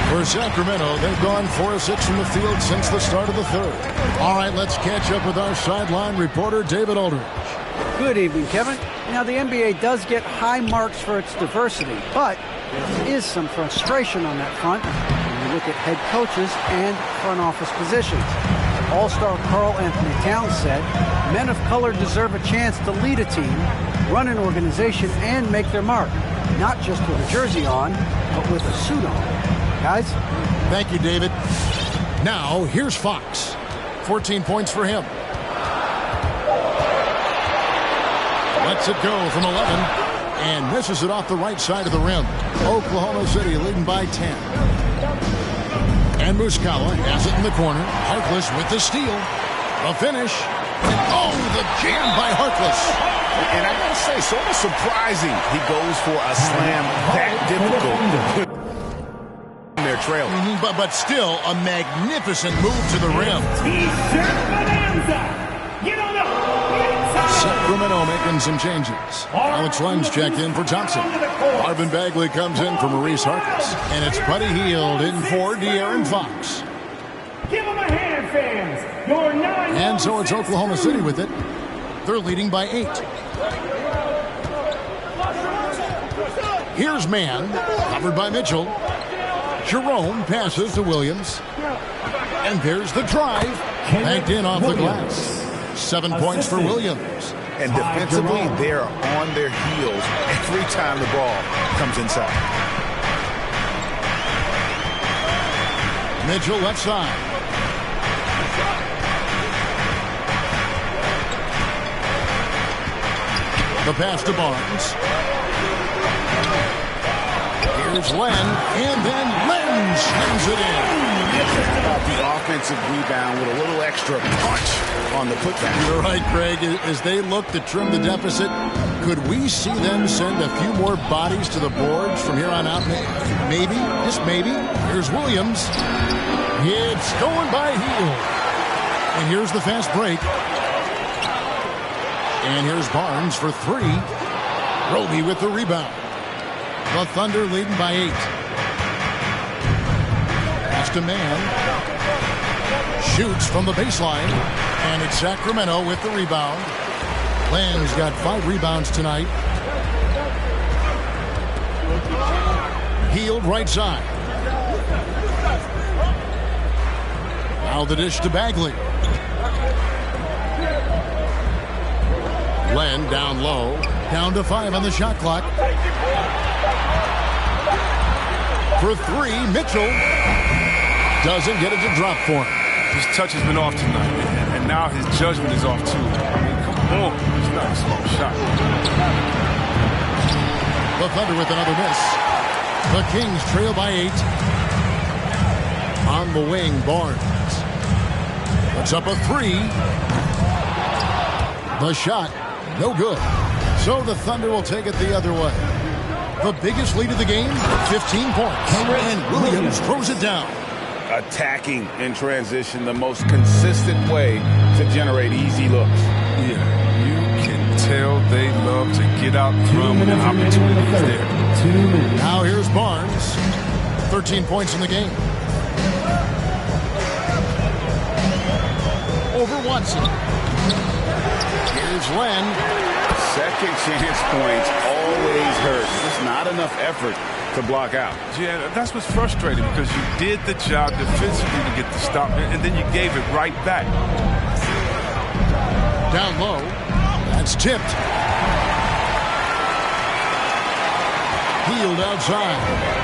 For Sacramento, they've gone 4 of 6 from the field since the start of the third. All right, let's catch up with our sideline reporter, David Aldridge. Good evening, Kevin. Now, the NBA does get high marks for its diversity, but there is some frustration on that front when you look at head coaches and front office positions. All-star Karl Anthony Towns said, men of color deserve a chance to lead a team, run an organization, and make their mark. Not just with a jersey on, but with a suit on. Guys? Thank you, David. Now, here's Fox. 14 points for him. Lets it go from 11 and misses it off the right side of the rim. Oklahoma City leading by 10. And Muscala has it in the corner. Harkless with the steal. The finish. And the jam by Harkless. And I gotta say, sort of surprising he goes for a slam that difficult to put in their trail. But still a magnificent move to the rim. T-shirt bonanza. Get on the Sacramento making some changes. Alex Lenz checked in for Thompson. Marvin Bagley comes in for Maurice Harkless. And it's Buddy Hield in for De'Aaron Fox. Give him a hand, fans. Your 9 and so it's Oklahoma City with it. They're leading by 8. Here's man, covered by Mitchell. Jerome passes to Williams. And there's the drive. Banked in off the glass. 7 points for Williams. And defensively, they're on their heels every time the ball comes inside. Mitchell left side. The pass to Barnes. Here's Len, and then Len slams it in. The offensive rebound with a little extra punch on the putback. You're right, Craig. As they look to trim the deficit, could we see them send a few more bodies to the boards from here on out? Maybe, just maybe. Here's Williams. It's going by Hield. And here's the fast break. And here's Barnes for 3. Roby with the rebound. The Thunder leading by 8. Pass to man. Shoots from the baseline. And it's Sacramento with the rebound. Len's got 5 rebounds tonight. Hield right side. Now the dish to Bagley. Len down low. Down to 5 on the shot clock. For 3, Mitchell doesn't get it to drop for him. His touch has been off tonight, and now his judgment is off too. I mean, come on. It's not a small shot. The Thunder with another miss. The Kings trail by 8. On the wing, Barnes. Puts up a 3. The shot, no good. So the Thunder will take it the other way. The biggest lead of the game, 15 points. And Williams throws it down. Attacking in transition, the most consistent way to generate easy looks. Yeah, you can tell they love to get out from when the opportunity is there. 2 minutes. Now here's Barnes. 13 points in the game. Over Watson. Here's Len. Second chance points always hurt. Just not enough effort to block out. Yeah, that's what's frustrating because you did the job defensively to get the stop, and then you gave it right back. Down low. That's tipped. Healed outside.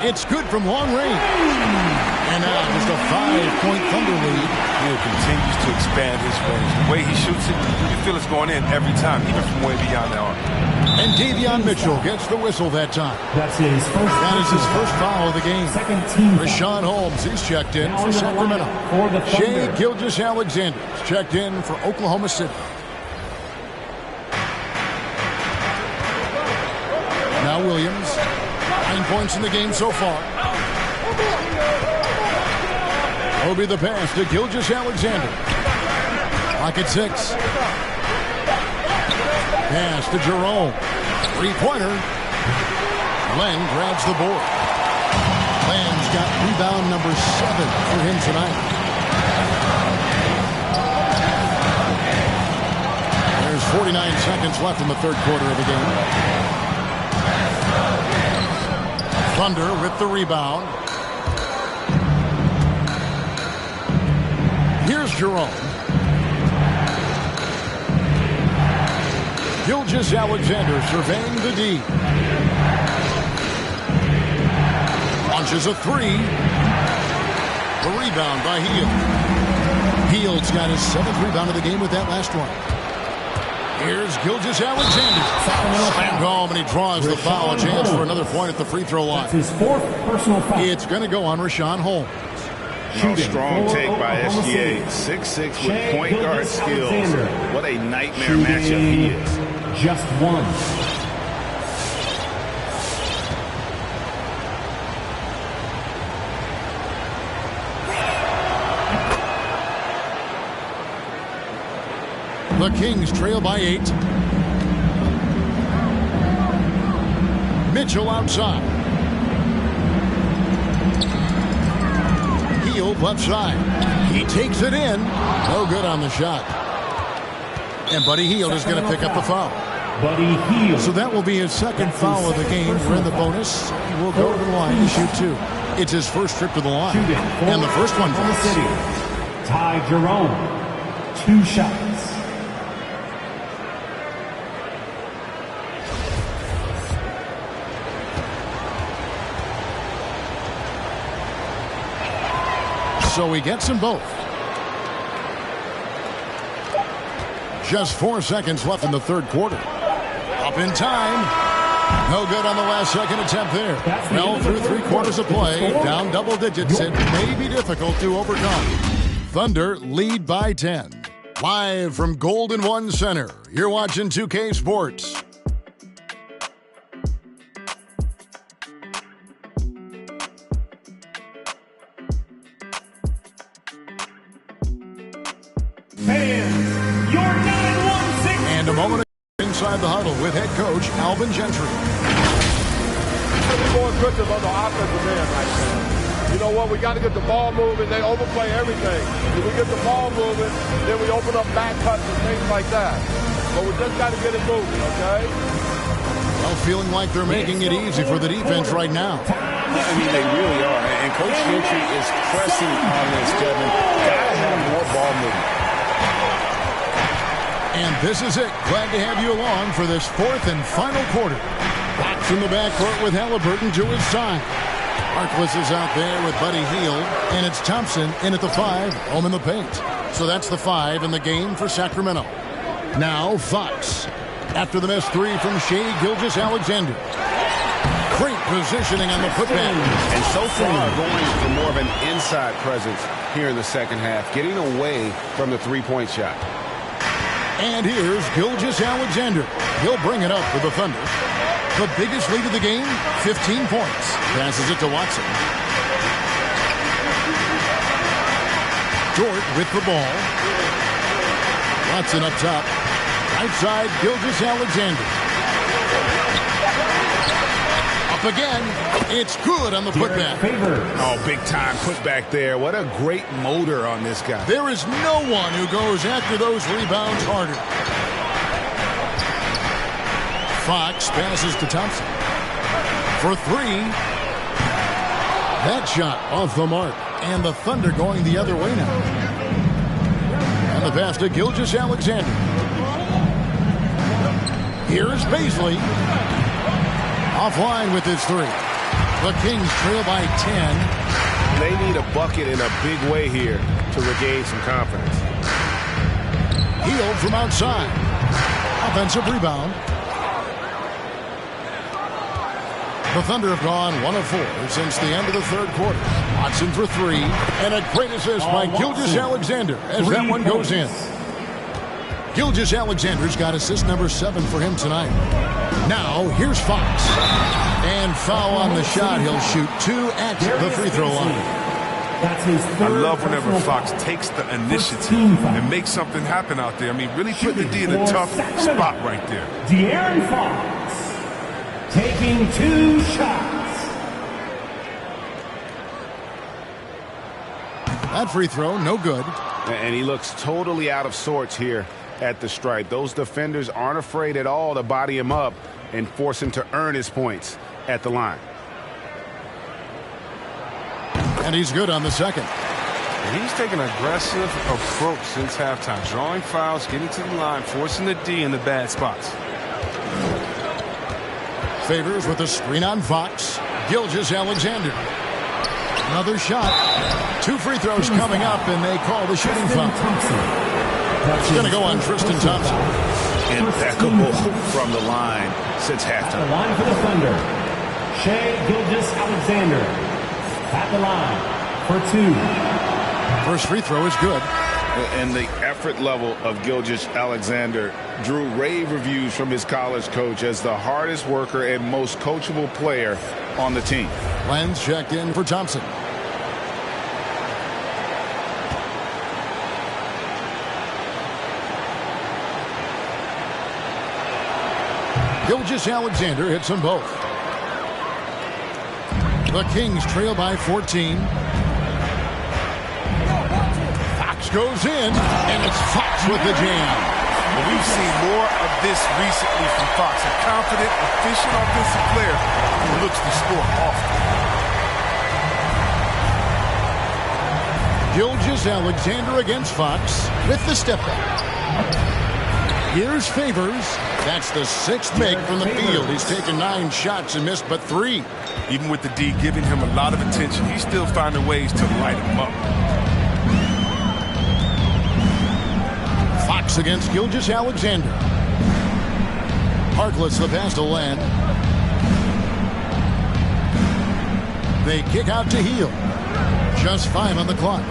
It's good from long range. And now just a 5-point Thunder lead. Hill continues to expand his range. The way he shoots it, you feel it's going in every time, even from way beyond the arc. And Davion Mitchell gets the whistle that time. That's his first. That is his first foul of the game. Second team. Rashawn Holmes, he's checked in for Sacramento. For the Shai Gilgeous-Alexander is checked in for Oklahoma City. Now Williams, 9 points in the game so far. Obi the pass to Gilgeous-Alexander. Clock at 6. Pass to Jerome. Three-pointer. Len grabs the board. Len's got rebound number 7 for him tonight. There's 49 seconds left in the third quarter of the game. Thunder with the rebound. Here's Jerome. Gilgeous-Alexander surveying the D. Launches a 3. The rebound by Hield. Hield's got his 7th rebound of the game with that last one. Here's Gilgeous-Alexander. Slammed home, and he draws the foul. A chance for another point at the free throw line. That's his 4th personal foul. It's going to go on Rashawn Holmes. Strong take by SGA. 6'6" with point guard skills. What a nightmare matchup he is. Just one. The Kings trail by 8. Mitchell outside. Hield left side. He takes it in. No good on the shot. And Buddy Hield is going to pick up the foul. Buddy Hield. So that will be his second foul of the game. We're in the bonus. He will go to the line to shoot 2. It's his first trip to the line. And the first one for the city. Ty Jerome. 2 shots. So he gets them both. Just 4 seconds left in the third quarter. Up in time. No good on the last second attempt there. Well, through 3 quarters of play, down double digits. It may be difficult to overcome. Thunder lead by 10. Live from Golden One Center, you're watching 2K Sports. And a moment inside the huddle with head coach Alvin Gentry. More aggressive on the offensive end right now. You know what? We got to get the ball moving. They overplay everything. If we get the ball moving, then we open up back cuts and things like that. But we just got to get it moving, okay? Well, feeling like they're making it easy for the defense right now. I mean, they really are. And Coach Gentry is pressing on this, Kevin. Got to have more ball movement. And this is it. Glad to have you along for this 4th and final quarter. Fox in the backcourt with Halliburton to his side. Harkless is out there with Buddy Hield. And it's Thompson in at the 5, home in the paint. So that's the 5 in the game for Sacramento. Now Fox. After the missed 3 from Shai Gilgeous-Alexander. Great positioning on the putback. And so far going for more of an inside presence here in the second half. Getting away from the three-point shot. And here's Gilgeous-Alexander. He'll bring it up for the Thunder. The biggest lead of the game, 15 points. Passes it to Watson. Dort with the ball. Watson up top. Right side, Gilgeous-Alexander. Up Up again. It's good on the putback. Oh, big time putback there. What a great motor on this guy. There is no one who goes after those rebounds harder. Fox passes to Thompson. For three. That shot off the mark. And the Thunder going the other way now. And the pass to Gilgeous-Alexander. Here's Paisley. Offline with his three. The Kings trail by 10. They need a bucket in a big way here to regain some confidence. Hield from outside. Offensive rebound. The Thunder have gone 1 of 4 since the end of the third quarter. Watson for three. And a great assist by Gilgeous-Alexander as that one goes in. Gilgeous-Alexander's got assist number 7 for him tonight. Now, here's Fox. And foul on the shot. He'll shoot 2 at the free throw line. I love whenever Fox takes the initiative and makes something happen out there. I mean, really putting the D in a tough spot right there. De'Aaron Fox taking 2 shots. That free throw, no good. And he looks totally out of sorts here at the stripe. Those defenders aren't afraid at all to body him up and force him to earn his points at the line. And he's good on the second. And he's taken an aggressive approach since halftime, drawing fouls, getting to the line, forcing the D in the bad spots. Favors with a screen on Fox. Gilgeous-Alexander. Another shot. 2 free throws coming up, and they call the shooting foul. It's going to go on Tristan Thompson. Impeccable from the line since halftime. At the line for the Thunder, Shai Gilgeous-Alexander at the line for 2. First free throw is good. And the effort level of Gilgeous-Alexander drew rave reviews from his college coach as the hardest worker and most coachable player on the team. Lenz checked in for Thompson. Gilgeous-Alexander hits them both. The Kings trail by 14. Fox goes in, and it's Fox with the jam. Well, we've seen more of this recently from Fox. A confident, efficient offensive player who looks to score often. Gilgeous-Alexander against Fox with the step back. Here's Favors. That's the 6th make from the field. He's taken 9 shots and missed but 3. Even with the D giving him a lot of attention, he's still finding ways to light him up. Fox against Gilgeous-Alexander. Harkless the pass to Len. They kick out to Heel. Just 5 on the clock.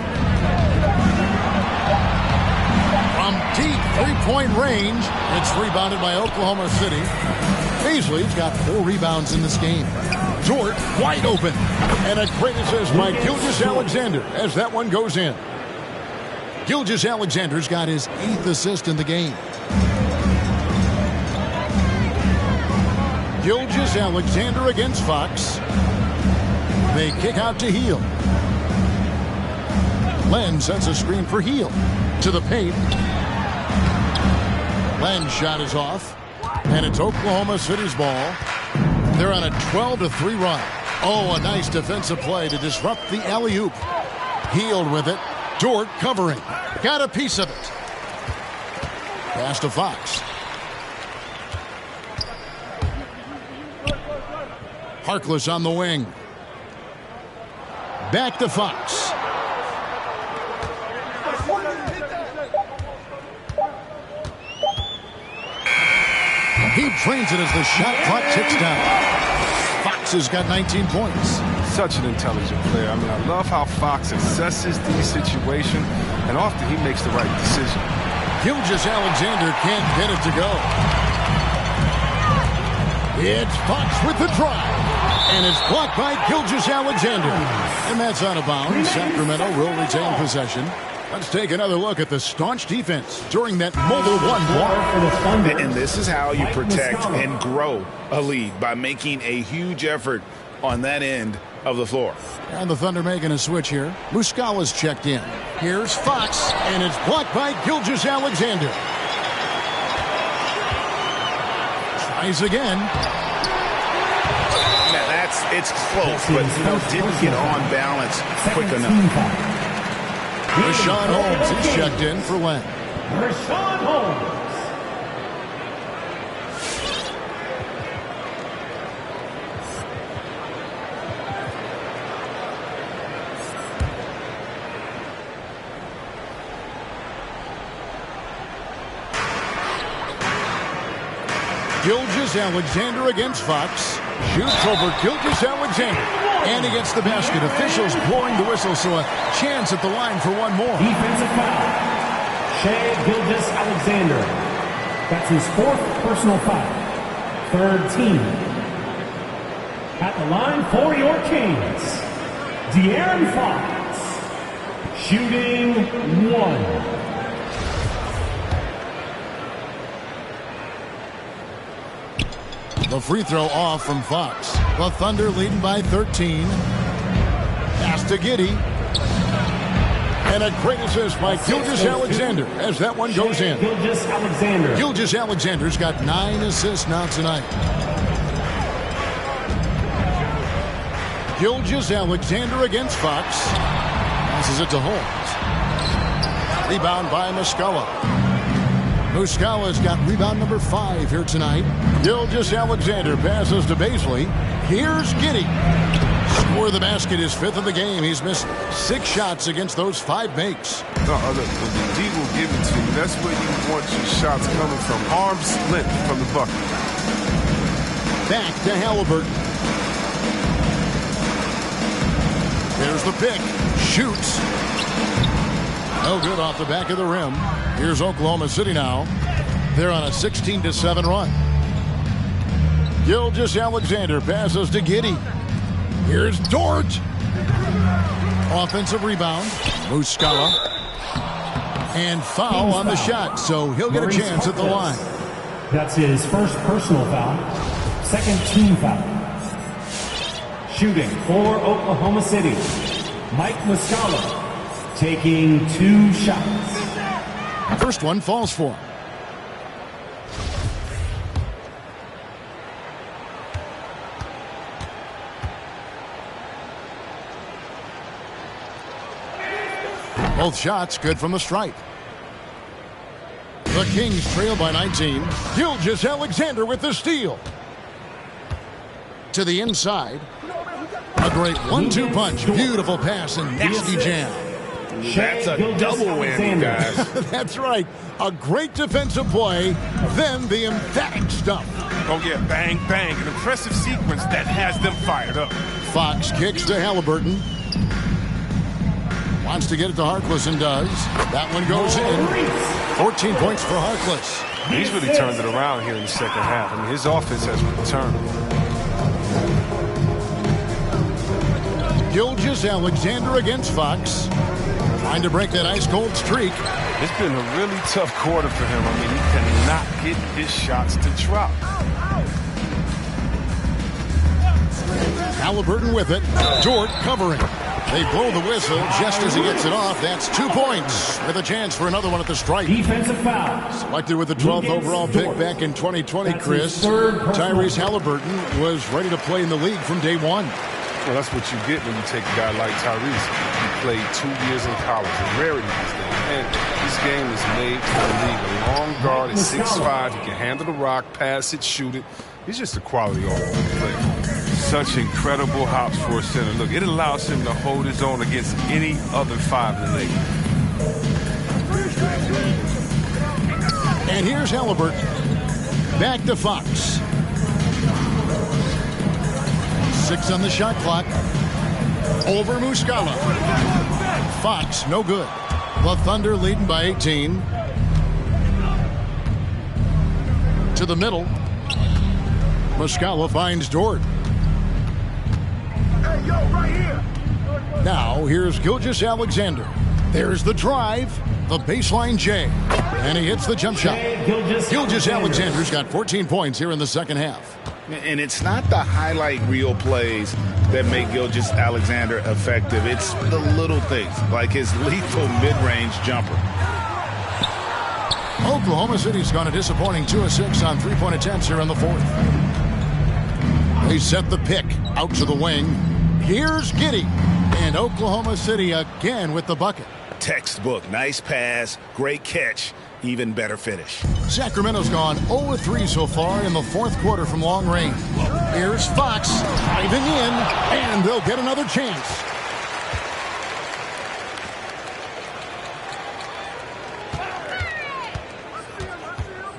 From deep three-point range, it's rebounded by Oklahoma City. Paisley's got 4 rebounds in this game. Dort wide open. And a great assist by Gilgeous-Alexander as that one goes in. Gilgeous-Alexander's got his 8th assist in the game. Gilgeous-Alexander against Fox. They kick out to Heel. Len sets a screen for Heel. To the paint. Len's shot is off. And it's Oklahoma City's ball. They're on a 12-3 run. Oh, a nice defensive play to disrupt the alley-oop. Heel with it. Dort covering. Got a piece of it. Pass to Fox. Harkless on the wing. Back to Fox. He trains it as the shot clock ticks down. Fox has got 19 points. Such an intelligent player. I mean, I love how Fox assesses these situations, and often he makes the right decision. Gilgeous-Alexander can't get it to go. It's Fox with the drive, and it's blocked by Gilgeous-Alexander. And that's out of bounds. Sacramento will retain possession. Let's take another look at the staunch defense during that mobile one block. And this is how you protect and grow a lead, by making a huge effort on that end of the floor. And the Thunder making a switch here. Muscala's checked in. Here's Fox, and it's blocked by Gilgeous-Alexander. Tries again. Man, it's close, but didn't get on balance quick enough. Rashawn Holmes is checked in for Len. Rashawn Holmes. Gilgeous-Alexander against Fox. Shoots over Gilgeous-Alexander. And he gets the basket. Officials blowing the whistle, so a chance at the line for one more. Defensive foul. Shai Gilgeous-Alexander. That's his 4th personal foul. 3rd team. At the line for your Kings, De'Aaron Fox. Shooting 1. The free throw off from Fox. The Thunder leading by 13. Pass to Giddey. And a great assist by Gilgeous-Alexander as that one goes in. Gilgeous-Alexander. Gilgeous-Alexander's got 9 assists now tonight. Gilgeous-Alexander against Fox. Passes it to Holmes. Rebound by Muscala. Muscala's got rebound number 5 here tonight. Gilgeous-Alexander passes to Baisley. Here's Giddey. Score the basket, his 5th of the game. He's missed 6 shots against those 5 makes. No, look, the D will give it to you. That's where you want your shots coming from. Arm's length from the bucket. Back to Halliburton. There's the pick. Shoots. No good off the back of the rim. Here's Oklahoma City now. They're on a 16-7 run. Gilgeous-Alexander passes to Giddey. Here's Dort. Offensive rebound. Muscala. And foul on the shot, so he'll get a chance at the line. That's his 1st personal foul. 2nd team foul. Shooting for Oklahoma City, Mike Muscala. Taking 2 shots. First one falls for him. Both shots good from the stripe. The Kings trail by 19. Gilgeous-Alexander with the steal. To the inside. A great 1-2 punch. Beautiful pass and nasty jam. That's a double whammy, guys. That's right. A great defensive play, then the emphatic stuff. Go get bang, bang. An impressive sequence that has them fired up. Fox kicks to Halliburton. Wants to get it to Harkless and does. That one goes in. 14 points for Harkless. He's really turned it around here in the 2nd half. I mean, his offense has returned. Gilgeous-Alexander against Fox. Trying to break that ice-cold streak. It's been a really tough quarter for him. I mean, he cannot get his shots to drop. Halliburton with it. Dort covering. They blow the whistle just as he gets it off. That's 2 points with a chance for another one at the stripe. Defensive foul. Selected with the 12th overall pick back in 2020, Chris. Tyrese Halliburton was ready to play in the league from day 1. Well, that's what you get when you take a guy like Tyrese. He played 2 years in college. A rarity these days. And this game is made for the league. A long guard at 6'5". He can handle the rock, pass it, shoot it. He's just a quality all-around player. Such incredible hops for a center. Look, it allows him to hold his own against any other 5 in the league. And here's Halliburton. Back to Fox. 6 on the shot clock. Over Muscala. Fox, no good. The Thunder leading by 18. To the middle. Muscala finds Dort. Hey, yo, right here. Now, here's Gilgeous-Alexander. There's the drive, the baseline J, and he hits the jump shot. Gilgeous-Alexander's got 14 points here in the second half. And it's not the highlight reel plays that make Gilgeous-Alexander effective. It's the little things, like his lethal mid-range jumper. Oklahoma City's gone a disappointing 2 of 6 on three-point attempts here in the fourth. They set the pick out to the wing. Here's Giddey. And Oklahoma City again with the bucket. Textbook. Nice pass. Great catch. Even better finish. Sacramento's gone 0 of 3 so far in the fourth quarter from long range. Here's Fox diving in, and they'll get another chance.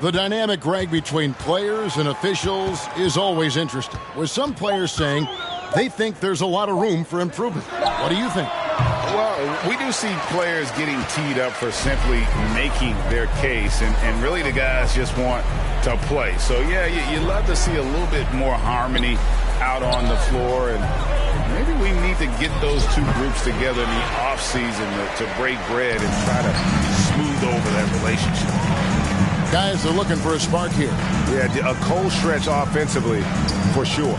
The dynamic, Greg, between players and officials is always interesting, with some players saying they think there's a lot of room for improvement. What do you think? Well, we do see players getting teed up for simply making their case, and really the guys just want to play. So, yeah, you love to see a little bit more harmony out on the floor, and maybe we need to get those two groups together in the offseason to break bread and try to smooth over that relationship. Guys are looking for a spark here. Yeah, a cold stretch offensively for sure.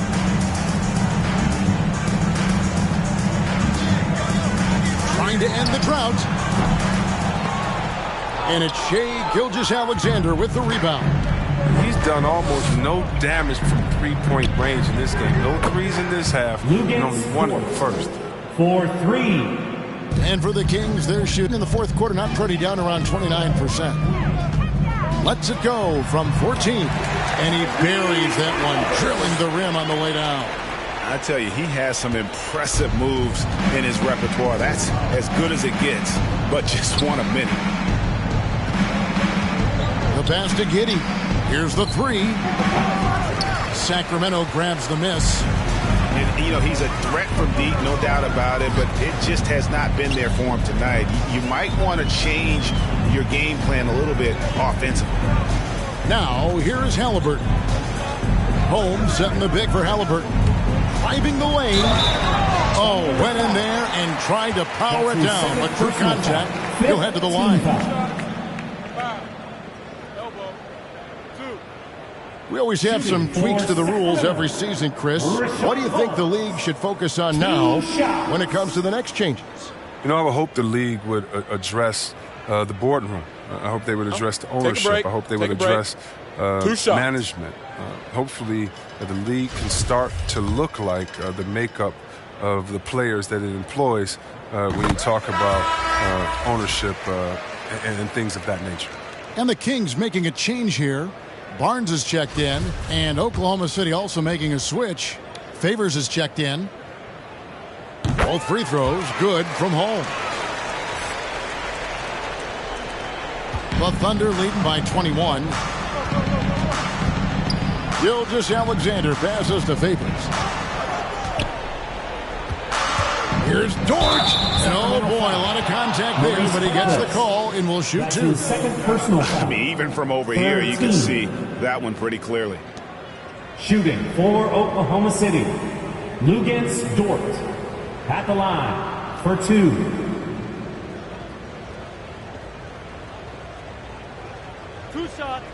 Trying to end the drought. And it's Shai Gilgeous-Alexander with the rebound. He's done almost no damage from three-point range in this game. No threes in this half, and only one in the first. For 3. And for the Kings, they're shooting in the fourth quarter, not pretty, down around 29%. Lets it go from 14. And he buries that one, drilling the rim on the way down. I tell you, he has some impressive moves in his repertoire. That's as good as it gets, but just one a minute. The pass to Giddey. Here's the 3. Sacramento grabs the miss. And, you know, he's a threat from deep, no doubt about it, but it just has not been there for him tonight. You might want to change your game plan a little bit offensively. Now, here's Halliburton. Holmes setting the big for Halliburton. Driving the lane. Oh, went in there and tried to power it down, but through contact, he'll head to the line. We always have some tweaks to the rules every season, Chris. What do you think the league should focus on now when it comes to the next changes? You know, I would hope the league would address the boardroom. I hope they would address the ownership. I hope they would address management. Hopefully, the league can start to look like the makeup of the players that it employs when you talk about ownership and things of that nature. And the Kings making a change here. Barnes is checked in, and Oklahoma City also making a switch. Favors is checked in. Both free throws good from home. The Thunder leading by 21. Gilgeous-Alexander passes to Favors. Here's Dort. And oh boy, a lot of contact there, but he gets the call and will shoot 2. Second personal foul. I mean, even from over here, you can see that one pretty clearly. Shooting for Oklahoma City, Luguentz Dort at the line for 2. Two shots.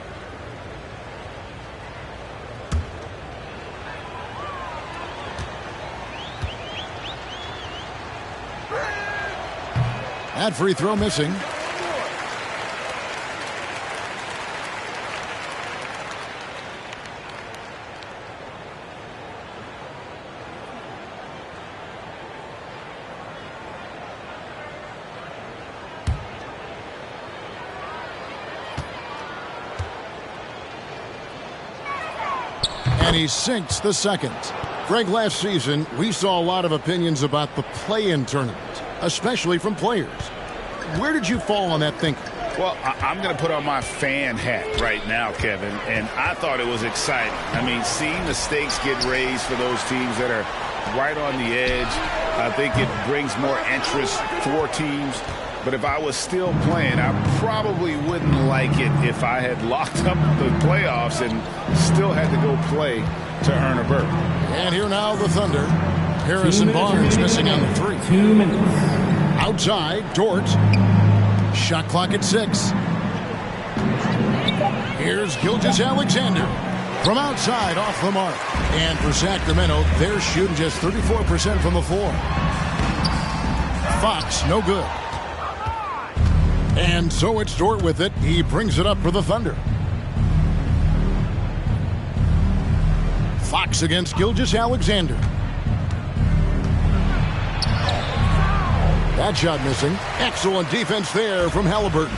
That free throw missing. And he sinks the second. Greg, last season, we saw a lot of opinions about the play-in tournament, especially from players. Where did you fall on that thinking? Well, I'm going to put on my fan hat right now, Kevin, and I thought it was exciting. I mean, seeing the stakes get raised for those teams that are right on the edge, I think it brings more interest for teams. But if I was still playing, I probably wouldn't like it if I had locked up the playoffs and still had to go play to earn a berth. And here now the Thunder. Harrison Barnes missing on the 3. 2 minutes. Outside, Dort. Shot clock at 6. Here's Gilgeous-Alexander. From outside, off the mark. And for Sacramento, they're shooting just 34% from the floor. Fox, no good. And so it's Dort with it. He brings it up for the Thunder. Fox against Gilgeous-Alexander. That shot missing. Excellent defense there from Halliburton.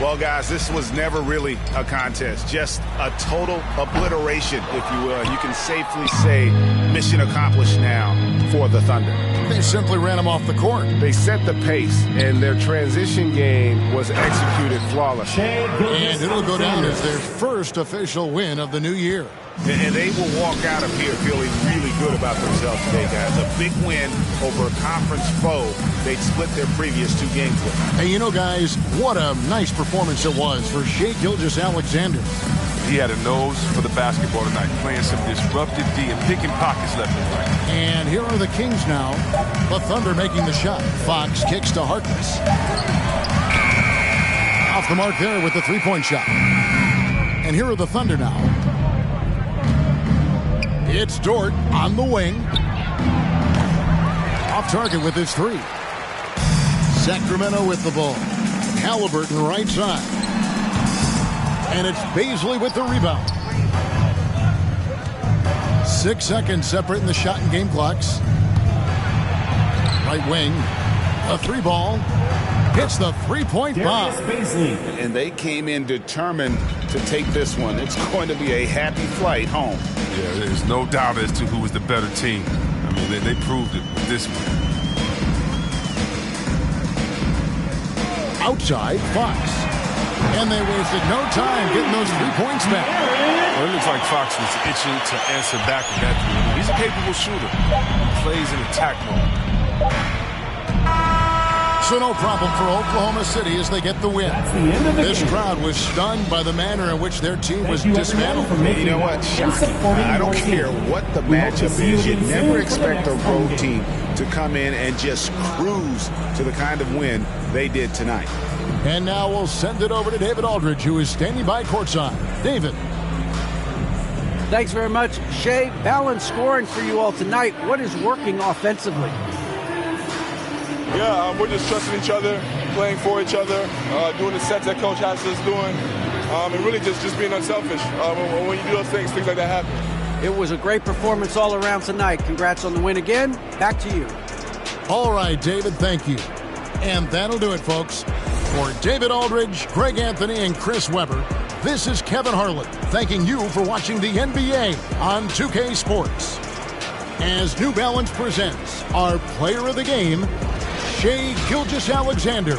Well, guys, this was never really a contest. Just a total obliteration, if you will. You can safely say mission accomplished now for the Thunder. They simply ran him off the court. They set the pace, and their transition game was executed flawlessly. And it'll go down as their first official win of the new year. And they will walk out of here feeling really good about themselves today, guys. A big win over a conference foe they'd split their previous 2 games with. Hey, you know, guys, what a nice performance it was for Shai Gilgeous-Alexander. He had a nose for the basketball tonight, playing some disruptive D and picking pockets left and right. And here are the Kings now. The Thunder making the shot. Fox kicks to Harkless. Off the mark there with the three-point shot. And here are the Thunder now. It's Dort on the wing. Off target with his 3. Sacramento with the ball. Halliburton right side. And it's Baisley with the rebound. 6 seconds separating the shot and game clocks. Right wing. A 3-ball. Hits the 3-point bomb. And they came in determined to take this one. It's going to be a happy flight home. Yeah, there's no doubt as to who was the better team. I mean, they proved it with this one. Outside, Fox. And they wasted no time getting those 3 points back. Well, it looks like Fox was itching to answer back with that 3. He's a capable shooter. He plays in attack mode. So no problem for Oklahoma City as they get the win. This crowd was stunned by the manner in which their team was dismantled. You know what? Shocking. I don't care what the matchup is. You never expect a road team to come in and just cruise to the kind of win they did tonight. And now we'll send it over to David Aldridge, who is standing by courtside. David. Thanks very much, Shai. Balanced scoring for you all tonight. What is working offensively? Yeah, we're just trusting each other, playing for each other, doing the sets that Coach has us doing, and really just being unselfish. When you do those things like that happen. It was a great performance all around tonight. Congrats on the win again. Back to you. All right, David, thank you. And that'll do it, folks. For David Aldridge, Greg Anthony, and Chris Webber, this is Kevin Harlan thanking you for watching the NBA on 2K Sports. As New Balance presents our player of the game, Shai Gilgeous-Alexander.